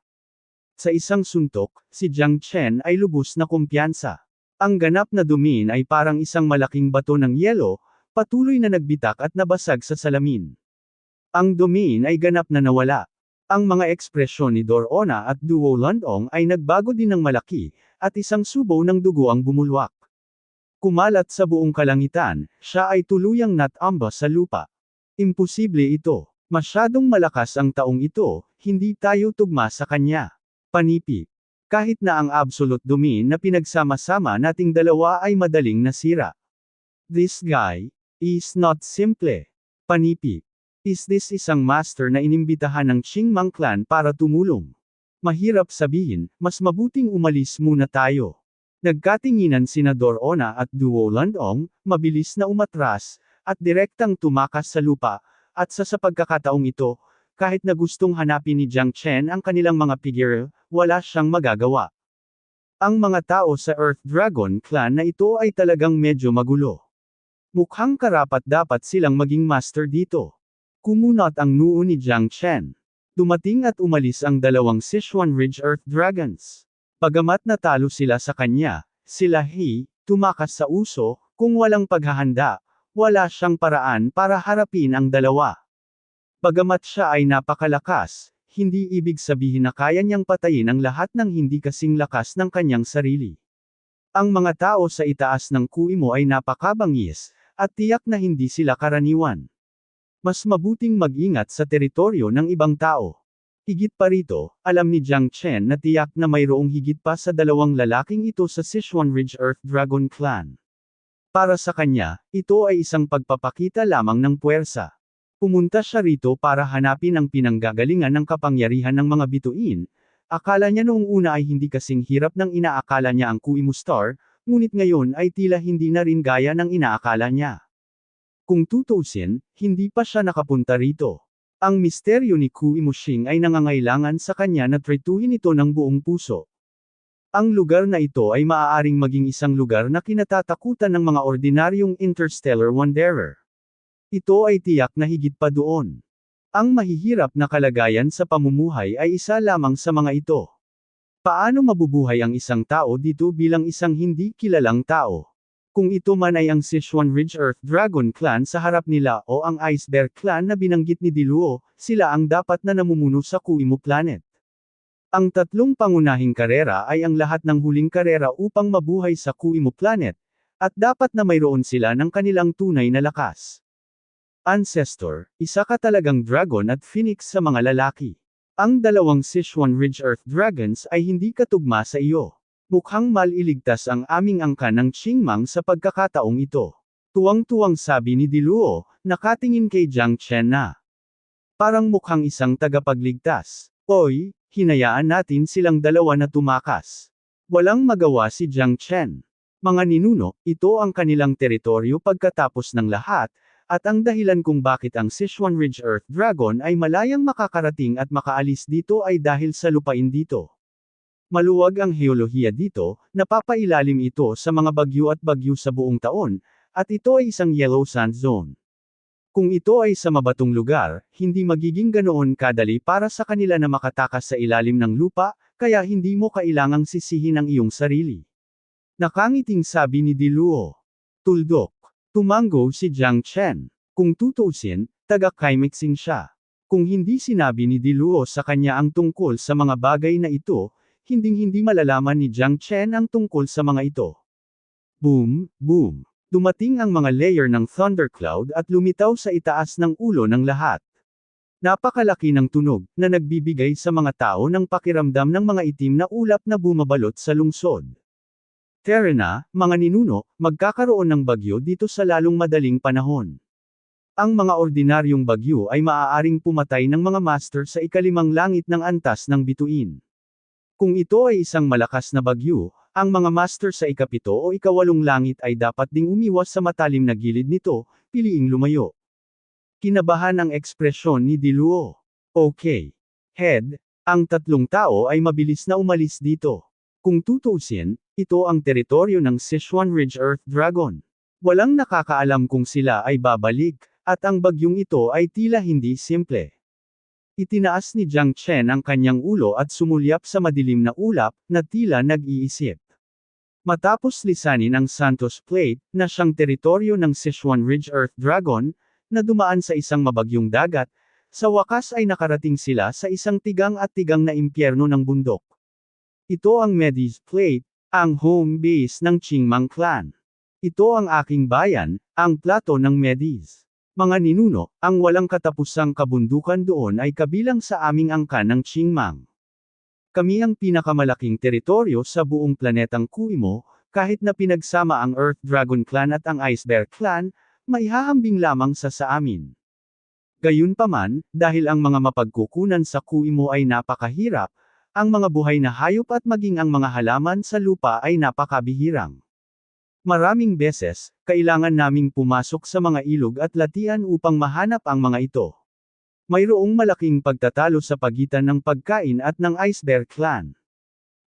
Sa isang suntok, si Jiang Chen ay lubos na kumpiyansa. Ang ganap na dumin ay parang isang malaking bato ng yelo, patuloy na nagbitak at nabasag sa salamin. Ang dumin ay ganap na nawala. Ang mga ekspresyon ni Dorona at Duo Landong ay nagbago din ng malaki, at isang subo ng dugo ang bumulwak. Kumalat sa buong kalangitan, siya ay tuluyang natamba sa lupa. Imposible ito. Masyadong malakas ang taong ito, hindi tayo tugma sa kanya. Panipi. Kahit na ang absolute domain na pinagsama-sama nating dalawa ay madaling nasira. This guy is not simple. Panipi. Is this isang master na inimbitahan ng Qingmang clan para tumulong? Mahirap sabihin, mas mabuting umalis muna tayo. Nagkatinginan sina Dorona at Duo Landong, mabilis na umatras, at direktang tumakas sa lupa, at sa pagkakataong ito, kahit na gustong hanapin ni Jiang Chen ang kanilang mga figure, wala siyang magagawa. Ang mga tao sa Earth Dragon Clan na ito ay talagang medyo magulo. Mukhang karapat-dapat silang maging master dito. Kumunot ang noo ni Jiang Chen. Dumating at umalis ang dalawang Sichuan Ridge Earth Dragons. Bagamat natalo sila sa kanya, sila tumakas sa uso, kung walang paghahanda, wala siyang paraan para harapin ang dalawa. Bagamat siya ay napakalakas, hindi ibig sabihin na kaya niyang patayin ang lahat ng hindi kasing lakas ng kanyang sarili. Ang mga tao sa itaas ng kuimo ay napakabangis, at tiyak na hindi sila karaniwan. Mas mabuting mag-ingat sa teritoryo ng ibang tao. Higit pa rito, alam ni Jiang Chen na tiyak na mayroong higit pa sa dalawang lalaking ito sa Sichuan Ridge Earth Dragon Clan. Para sa kanya, ito ay isang pagpapakita lamang ng puwersa. Pumunta siya rito para hanapin ang pinanggagalingan ng kapangyarihan ng mga bituin. Akala niya noong una ay hindi kasing hirap ng inaakala niya ang Kuimo Star, ngunit ngayon ay tila hindi na rin gaya ng inaakala niya. Kung tutuusin, hindi pa siya nakapunta rito. Ang misteryo ni Kuimo Xing ay nangangailangan sa kanya na trituhin ito ng buong puso. Ang lugar na ito ay maaaring maging isang lugar na kinatatakutan ng mga ordinaryong interstellar wanderer. Ito ay tiyak na higit pa doon. Ang mahihirap na kalagayan sa pamumuhay ay isa lamang sa mga ito. Paano mabubuhay ang isang tao dito bilang isang hindi kilalang tao? Kung ito man ay ang Sichuan Ridge Earth Dragon Clan sa harap nila o ang Ice Bear Clan na binanggit ni Diluo, sila ang dapat na namumuno sa Kuimo Planet. Ang tatlong pangunahing karera ay ang lahat ng huling karera upang mabuhay sa Kuimo Planet, at dapat na mayroon sila ng kanilang tunay na lakas. Ancestor, isa ka talagang dragon at phoenix sa mga lalaki. Ang dalawang Sichuan Ridge Earth Dragons ay hindi katugma sa iyo. Mukhang maliligtas ang aming angkan ng Qingmang sa pagkakataong ito. Tuwang-tuwang sabi ni Diluo, nakatingin kay Jiang Chen na. Parang mukhang isang tagapagligtas. Oy, hinayaan natin silang dalawa na tumakas. Walang magawa si Jiang Chen. Mga ninuno, ito ang kanilang teritoryo pagkatapos ng lahat, at ang dahilan kung bakit ang Sichuan Ridge Earth Dragon ay malayang makakarating at makaalis dito ay dahil sa lupain dito. Maluwag ang heolohiya dito, napapailalim ito sa mga bagyo at bagyo sa buong taon, at ito ay isang yellow sand zone. Kung ito ay sa mabatong lugar, hindi magiging ganoon kadali para sa kanila na makatakas sa ilalim ng lupa, kaya hindi mo kailangang sisihin ang iyong sarili. Nakangiting sabi ni Diluo. Tuldok. Tumango si Jiang Chen. Kung tutuusin, taga-climaxing siya. Kung hindi sinabi ni Diluo sa kanya ang tungkol sa mga bagay na ito, hinding-hindi malalaman ni Jiang Chen ang tungkol sa mga ito. Boom, boom. Dumating ang mga layer ng thundercloud at lumitaw sa itaas ng ulo ng lahat. Napakalaki ng tunog, na nagbibigay sa mga tao ng pakiramdam ng mga itim na ulap na bumabalot sa lungsod. Terena, mga ninuno, magkakaroon ng bagyo dito sa lalong madaling panahon. Ang mga ordinaryong bagyo ay maaaring pumatay ng mga master sa ikalimang langit ng antas ng bituin. Kung ito ay isang malakas na bagyo, ang mga master sa ikapito o ikawalong langit ay dapat ding umiwas sa matalim na gilid nito, piliing lumayo. Kinabahan ang ekspresyon ni Diluo. Okay. Head, ang tatlong tao ay mabilis na umalis dito. Kung tutuusin, ito ang teritoryo ng Sichuan Ridge Earth Dragon. Walang nakakaalam kung sila ay babalik, at ang bagyong ito ay tila hindi simple. Itinaas ni Jiang Chen ang kanyang ulo at sumulyap sa madilim na ulap, na tila nag-iisip. Matapos lisanin ang Santos Plate, na siyang teritoryo ng Sichuan Ridge Earth Dragon, na dumaan sa isang mabagyong dagat, sa wakas ay nakarating sila sa isang tigang at tigang na impyerno ng bundok. Ito ang Medes Plate, ang home base ng Qingmang Clan. Ito ang aking bayan, ang plato ng Medes. Mga ninuno, ang walang katapusang kabundukan doon ay kabilang sa aming angkan ng Qingmang. Kami ang pinakamalaking teritoryo sa buong planetang Kuimo, kahit na pinagsama ang Earth Dragon Clan at ang Ice Bear Clan, maihahambing lamang sa amin. Gayunpaman, dahil ang mga mapagkukunan sa Kuimo ay napakahirap, ang mga buhay na hayop at maging ang mga halaman sa lupa ay napakabihirang. Maraming beses, kailangan naming pumasok sa mga ilog at latian upang mahanap ang mga ito. Mayroong malaking pagtatalo sa pagitan ng pagkain at ng Ice Bear Clan.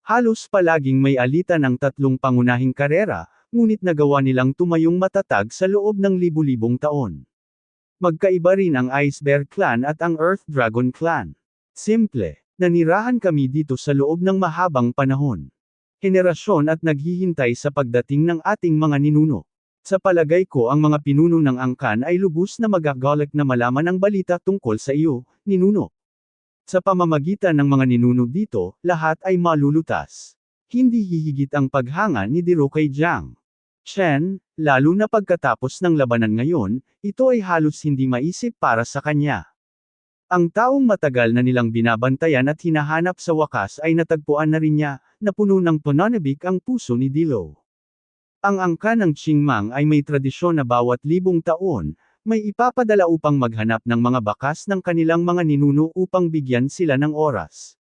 Halos palaging may alitan ang tatlong pangunahing karera, ngunit nagawa nilang tumayong matatag sa loob ng libu-libong taon. Magkaiba rin ang Ice Bear Clan at ang Earth Dragon Clan. Simple. Nanirahan kami dito sa loob ng mahabang panahon. Henerasyon at naghihintay sa pagdating ng ating mga ninuno. Sa palagay ko ang mga pinuno ng angkan ay lubos na magagalit na malaman ang balita tungkol sa iyo, ninuno. Sa pamamagitan ng mga ninuno dito, lahat ay malulutas. Hindi hihigit ang paghanga ni Diro kay Jiang Chen, lalo na pagkatapos ng labanan ngayon, ito ay halos hindi maisip para sa kanya. Ang taong matagal na nilang binabantayan at hinahanap sa wakas ay natagpuan na rin niya, na puno ng pananabik ang puso ni Dilo. Ang angkan ng Qingmang ay may tradisyon na bawat libong taon, may ipapadala upang maghanap ng mga bakas ng kanilang mga ninuno upang bigyan sila ng oras.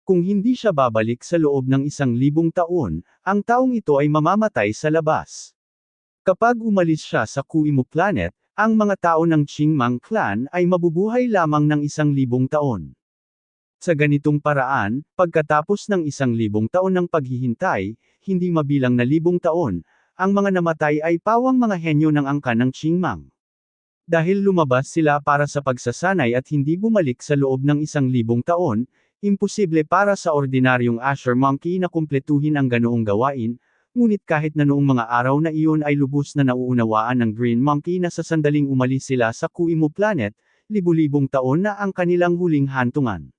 Kung hindi siya babalik sa loob ng 1,000 taon, ang taong ito ay mamamatay sa labas. Kapag umalis siya sa Kuimo Planet, ang mga tao ng Qingmang Clan ay mabubuhay lamang ng 1,000 taon. Sa ganitong paraan, pagkatapos ng 1,000 taon ng paghihintay, hindi mabilang na 1,000 taon, ang mga namatay ay pawang mga henyo ng angkan ng Qingmang. Dahil lumabas sila para sa pagsasanay at hindi bumalik sa loob ng 1,000 taon, imposible para sa ordinaryong Asher Monkey na kumpletuhin ang ganoong gawain, ngunit kahit na noong mga araw na iyon ay lubos na nauunawaan ng Green Monkey na sa sandaling umalis sila sa Kuimu Planet, libu-libong taon na ang kanilang huling hantungan.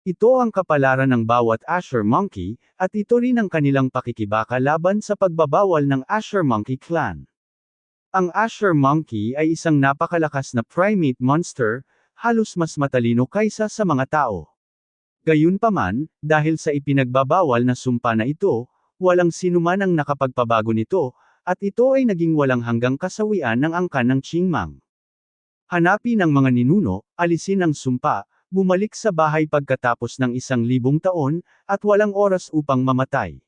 Ito ang kapalaran ng bawat Azure Monkey, at ito rin ang kanilang pakikibaka laban sa pagbabawal ng Azure Monkey Clan. Ang Azure Monkey ay isang napakalakas na primate monster, halos mas matalino kaysa sa mga tao. Gayunpaman, dahil sa ipinagbabawal na sumpa na ito, walang sinuman ang nakapagpabago nito, at ito ay naging walang hanggang kasawian ng angkan ng Qingmang. Hanapin ang mga ninuno, alisin ang sumpa, bumalik sa bahay pagkatapos ng 1,000 taon, at walang oras upang mamatay.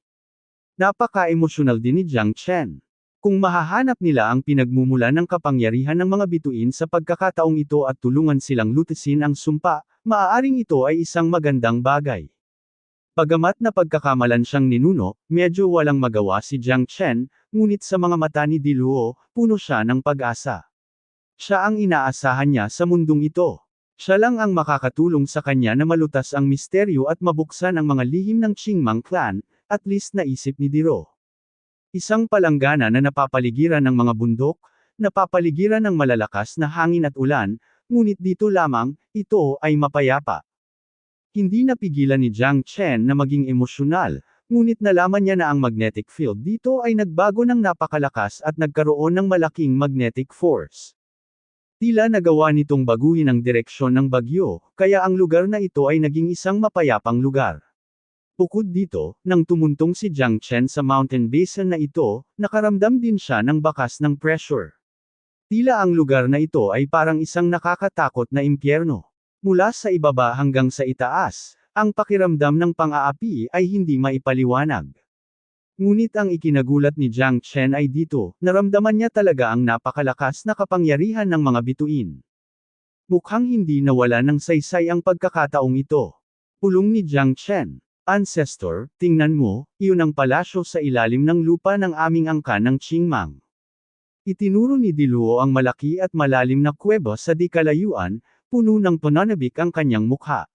Napaka-emosyonal din ni Jiang Chen. Kung mahahanap nila ang pinagmumula ng kapangyarihan ng mga bituin sa pagkakataong ito at tulungan silang lutasin ang sumpa, maaaring ito ay isang magandang bagay. Bagamat na pagkakamalan siyang ninuno, medyo walang magawa si Jiang Chen, ngunit sa mga mata ni Diluo, puno siya ng pag-asa. Siya ang inaasahan niya sa mundong ito. Siya lang ang makakatulong sa kanya na malutas ang misteryo at mabuksan ang mga lihim ng Qingmang Clan, at least naisip ni Diro. Isang palanggana na napapaligiran ng mga bundok, napapaligiran ng malalakas na hangin at ulan, ngunit dito lamang, ito ay mapayapa. Hindi napigilan ni Jiang Chen na maging emosyonal, ngunit nalaman niya na ang magnetic field dito ay nagbago ng napakalakas at nagkaroon ng malaking magnetic force. Tila nagawa nitong baguhin ang direksyon ng bagyo, kaya ang lugar na ito ay naging isang mapayapang lugar. Bukod dito, nang tumuntong si Jiang Chen sa mountain basin na ito, nakaramdam din siya ng bakas ng pressure. Tila ang lugar na ito ay parang isang nakakatakot na impyerno. Mula sa ibaba hanggang sa itaas, ang pakiramdam ng pang-aapi ay hindi maipaliwanag. Ngunit ang ikinagulat ni Jiang Chen ay dito, naramdaman niya talaga ang napakalakas na kapangyarihan ng mga bituin. Mukhang hindi nawala ng saysay ang pagkakataong ito. Pulong ni Jiang Chen. Ancestor, tingnan mo, iyon ang palasyo sa ilalim ng lupa ng aming angkan ng Qingmang. Itinuro ni Diluo ang malaki at malalim na kuweba sa di kalayuan, puno ng pananabik ang kanyang mukha.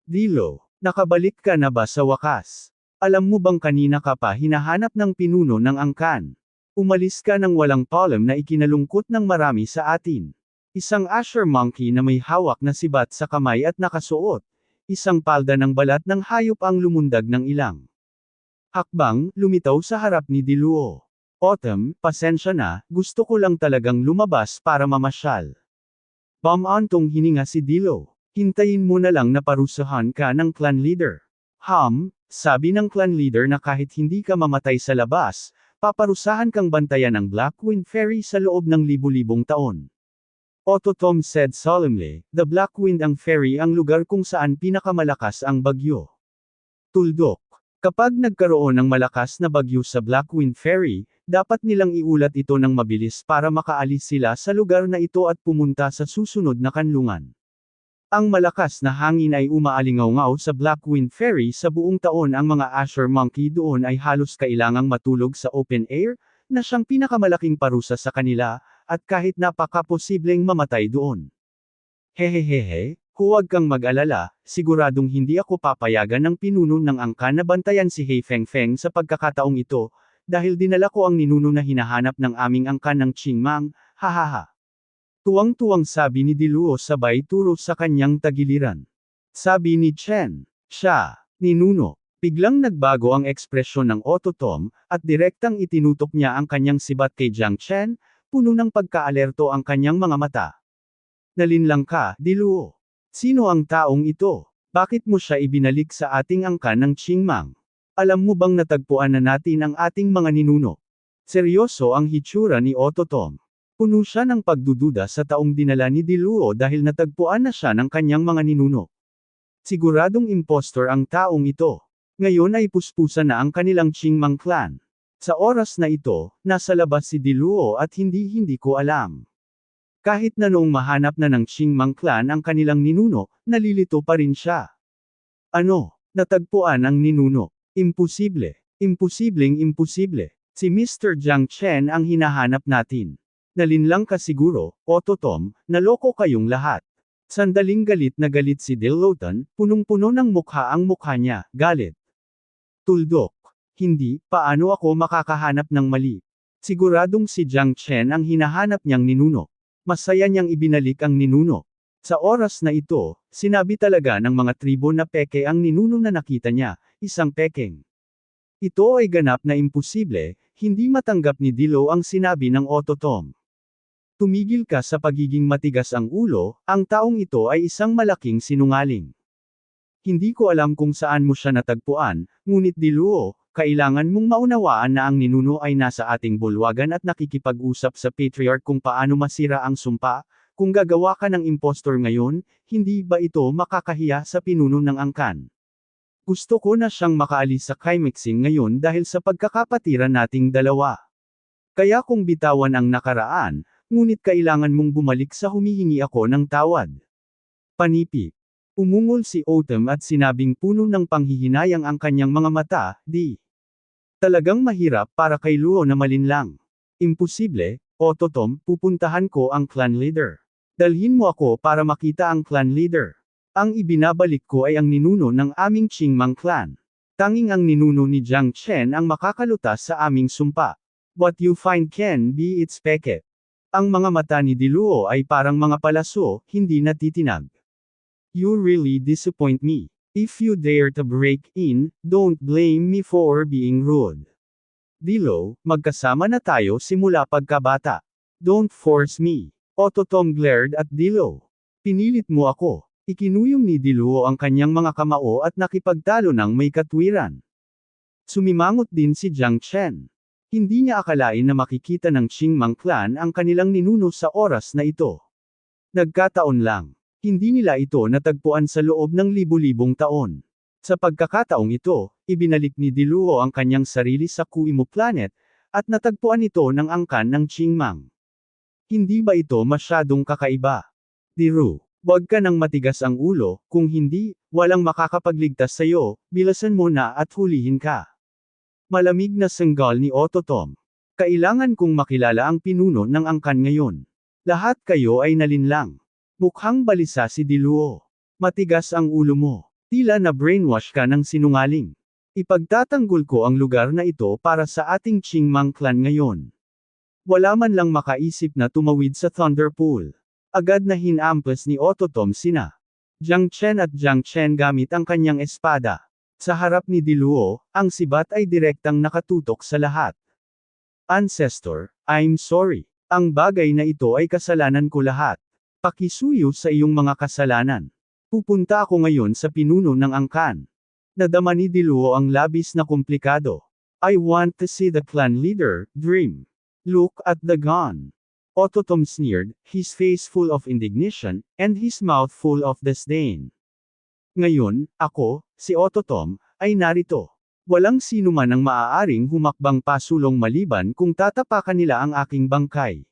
Dilo, nakabalik ka na ba sa wakas? Alam mo bang kanina ka pa hinahanap ng pinuno ng angkan? Umalis ka ng walang palem na ikinalungkot ng marami sa atin. Isang Azure Monkey na may hawak na sibat sa kamay at nakasuot. Isang palda ng balat ng hayop ang lumundag ng ilang hakbang, lumitaw sa harap ni Diluo. Autumn, pasensya na, gusto ko lang talagang lumabas para mamasyal. Bamantong hininga si Dilo. Hintayin mo na lang na parusahan ka ng clan leader. Sabi ng clan leader na kahit hindi ka mamatay sa labas, paparusahan kang bantayan ng Black Wind Fairy sa loob ng libu-libong taon. Ototom said solemnly, the Black Wind ang fairy ang lugar kung saan pinakamalakas ang bagyo. Tuldok. Kapag nagkaroon ng malakas na bagyo sa Black Wind Fairy, dapat nilang iulat ito ng mabilis para makaalis sila sa lugar na ito at pumunta sa susunod na kanlungan. Ang malakas na hangin ay umaalingaw-ngaw sa Black Wind Fairy sa buong taon. Ang mga Azure Monkey doon ay halos kailangang matulog sa open air, na siyang pinakamalaking parusa sa kanila, at kahit napakaposibleng mamatay doon. Hehehehe, huwag kang mag-alala, siguradong hindi ako papayagan ng pinuno ng angkan na bantayan si He Fengfeng sa pagkakataong ito, dahil dinala ko ang ninuno na hinahanap ng aming angkan ng Qingmang, hahaha. Tuwang-tuwang sabi ni Diluo sabay turo sa kanyang tagiliran. Sabi ni Chen, siya, ninuno. Biglang nagbago ang ekspresyon ng Ototom, at direktang itinutok niya ang kanyang sibat kay Jiang Chen, puno ng pagkaalerto ang kanyang mga mata. Nalinlang ka, Diluo. Sino ang taong ito? Bakit mo siya ibinalik sa ating angkan ng Qingmang? Alam mo bang natagpuan na natin ang ating mga ninuno? Seryoso ang hitsura ni Ototom. Puno siya ng pagdududa sa taong dinala ni Diluo dahil natagpuan na siya ng kanyang mga ninuno. Siguradong impostor ang taong ito. Ngayon ay puspusan na ang kanilang Qingmang clan. Sa oras na ito, nasa labas si Diluo at hindi ko alam. Kahit na noong mahanap na ng Qingmang clan ang kanilang ninuno, nalilito pa rin siya. Ano? Natagpuan ang ninuno? Imposible. Imposibleng imposible. Si Mr. Jiang Chen ang hinahanap natin. Nalinlang ka siguro, Ototom, naloko kayong lahat. Sandaling galit na galit si Diluotan, punong-puno ng mukha ang mukha niya, galit. Tuldok. Hindi, paano ako makakahanap ng mali? Siguradong si Jiang Chen ang hinahanap niyang ninuno. Masaya niyang ibinalik ang ninuno. Sa oras na ito, sinabi talaga ng mga tribo na peke ang ninuno na nakita niya, isang pekeng. Ito ay ganap na imposible, hindi matanggap ni Dilo ang sinabi ng Ototom. Tumigil ka sa pagiging matigas ang ulo, ang taong ito ay isang malaking sinungaling. Hindi ko alam kung saan mo siya natagpuan, ngunit Diluo, kailangan mong maunawaan na ang ninuno ay nasa ating bulwagan at nakikipag-usap sa patriarch kung paano masira ang sumpa. Kung gagawa ka ng impostor ngayon, hindi ba ito makakahiya sa pinuno ng angkan? Gusto ko na siyang makaalis sa climaxing ngayon dahil sa pagkakapatiran nating dalawa. Kaya kung bitawan ang nakaraan, ngunit kailangan mong bumalik sa humihingi ako ng tawad. Panipi. Umungol si Autumn at sinabing puno ng panghihinayang ang kanyang mga mata, di. Talagang mahirap para kay Luo na malinlang. Imposible, Ototom, pupuntahan ko ang clan leader. Dalhin mo ako para makita ang clan leader. Ang ibinabalik ko ay ang ninuno ng aming Qingmang clan. Tanging ang ninuno ni Jiang Chen ang makakalutas sa aming sumpa. What you find can be its peke. Ang mga mata ni Diluo ay parang mga palaso, hindi natitinag. You really disappoint me. If you dare to break in, don't blame me for being rude. Dilo, magkasama na tayo simula pagkabata. Don't force me. Ototom glared at Dilo. Pinilit mo ako. Ikinuyong ni Diluo ang kanyang mga kamao at nakipagtalo ng may katwiran. Sumimangot din si Jiang Chen. Hindi niya akalain na makikita ng Qingmang clan ang kanilang ninuno sa oras na ito. Nagkataon lang. Hindi nila ito natagpuan sa loob ng libu-libong taon. Sa pagkakataong ito, ibinalik ni Diluo ang kanyang sarili sa Kuimo planet, at natagpuan ito ng angkan ng Qingmang. Hindi ba ito masyadong kakaiba? Diru, wag ka nang matigas ang ulo, kung hindi, walang makakapagligtas sa'yo, bilasan mo na at hulihin ka. Malamig na sanggal ni Ototom. Kailangan kong makilala ang pinuno ng angkan ngayon. Lahat kayo ay nalinlang. Mukhang balisa si Diluo. Matigas ang ulo mo. Tila na brainwash ka ng sinungaling. Ipagtatanggol ko ang lugar na ito para sa ating Qingmang clan ngayon. Wala man lang makaisip na tumawid sa Thunder Pool. Agad na hinampas ni Ototom sina Jiang Chen at Jiang Chen gamit ang kanyang espada. Sa harap ni Diluo, ang sibat ay direktang nakatutok sa lahat. Ancestor, I'm sorry. Ang bagay na ito ay kasalanan ko lahat. Pakisuyo sa iyong mga kasalanan. Pupunta ako ngayon sa pinuno ng angkan. Nadama ni Diluo ang labis na komplikado. I want to see the clan leader, Dream. Look at the gun. Ototom sneered, his face full of indignation, and his mouth full of disdain. Ngayon, ako, si Ototom, ay narito. Walang sino man ang maaaring humakbang pasulong maliban kung tatapakan nila ang aking bangkay.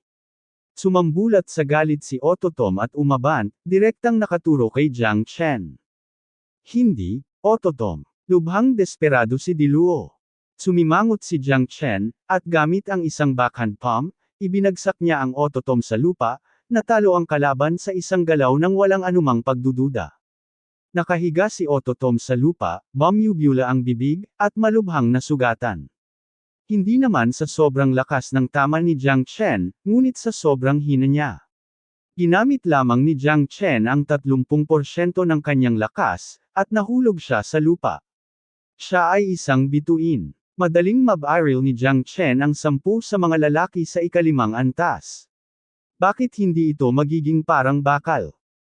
Sumambulat sa galit si Ototom at umaban, direktang nakaturo kay Jiang Chen. Hindi, Ototom. Lubhang desperado si Diluo. Sumimangot si Jiang Chen, at gamit ang isang backhand palm, ibinagsak niya ang Ototom sa lupa, natalo ang kalaban sa isang galaw ng walang anumang pagdududa. Nakahiga si Ototom sa lupa, bumubula ang bibig, at malubhang nasugatan. Hindi naman sa sobrang lakas ng tama ni Jiang Chen, ngunit sa sobrang hina niya. Ginamit lamang ni Jiang Chen ang 30% ng kanyang lakas, at nahulog siya sa lupa. Siya ay isang bituin. Madaling mabaril ni Jiang Chen ang 10 sa mga lalaki sa ikalimang antas. Bakit hindi ito magiging parang bakal?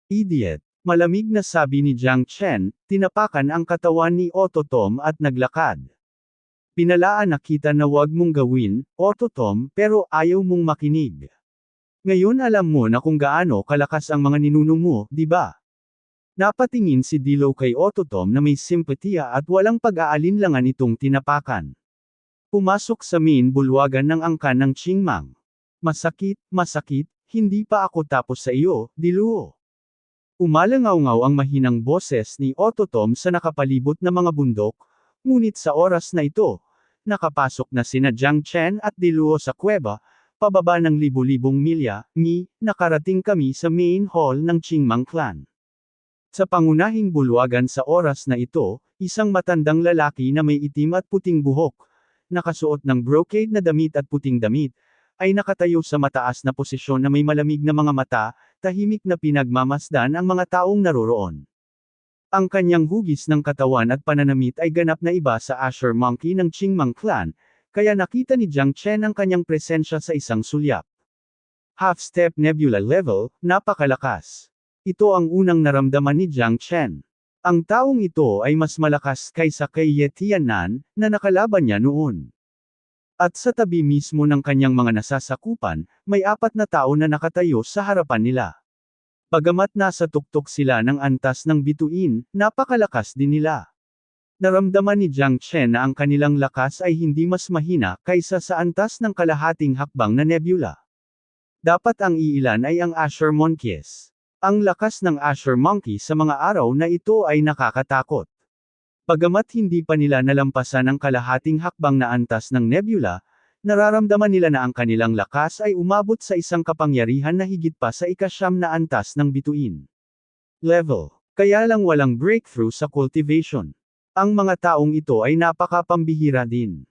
Idiot. Malamig na sabi ni Jiang Chen, tinapakan ang katawan ni Ototom at naglakad. Pinalaan na kita na wag mong gawin, Ototom, pero ayaw mong makinig. Ngayon alam mo na kung gaano kalakas ang mga ninuno mo, di ba? Napatingin si Dilo kay Ototom na may simpatiya at walang pag-aalinlangan itong tinapakan. Pumasok sa main bulwagan ng angkan ng Qingmang. Masakit, masakit, hindi pa ako tapos sa iyo, Diluo. Umalangaw-ngaw ang mahinang boses ni Ototom sa nakapalibot na mga bundok, ngunit sa oras na ito, nakapasok na sina Jiang Chen at Diluo sa kuweba, pababa ng libu-libong milya, nakarating kami sa main hall ng Qingmang clan. Sa pangunahing bulwagan sa oras na ito, isang matandang lalaki na may itim at puting buhok, nakasuot ng brocade na damit at puting damit, ay nakatayo sa mataas na posisyon na may malamig na mga mata, tahimik na pinagmamasdan ang mga taong naroroon. Ang kanyang hugis ng katawan at pananamit ay ganap na iba sa Asher Monkey ng Qingmang clan, kaya nakita ni Jiang Chen ang kanyang presensya sa isang sulyap. Half-step nebula level, napakalakas. Ito ang unang naramdaman ni Jiang Chen. Ang taong ito ay mas malakas kaysa kay Ye Tiannan, na nakalaban niya noon. At sa tabi mismo ng kanyang mga nasasakupan, may 4 na tao na nakatayo sa harapan nila. Bagamat nasa tuktok sila ng antas ng bituin, napakalakas din nila. Naramdaman ni Jiang Chen na ang kanilang lakas ay hindi mas mahina kaysa sa antas ng kalahating hakbang na nebula. Dapat ang iilan ay ang Asher Monkeys. Ang lakas ng Asher Monkey sa mga araw na ito ay nakakatakot. Bagamat hindi pa nila nalampasan ang kalahating hakbang na antas ng nebula, nararamdaman nila na ang kanilang lakas ay umabot sa isang kapangyarihan na higit pa sa 9 na antas ng bituin. Level. Kaya lang walang breakthrough sa cultivation. Ang mga taong ito ay napakapambihira din.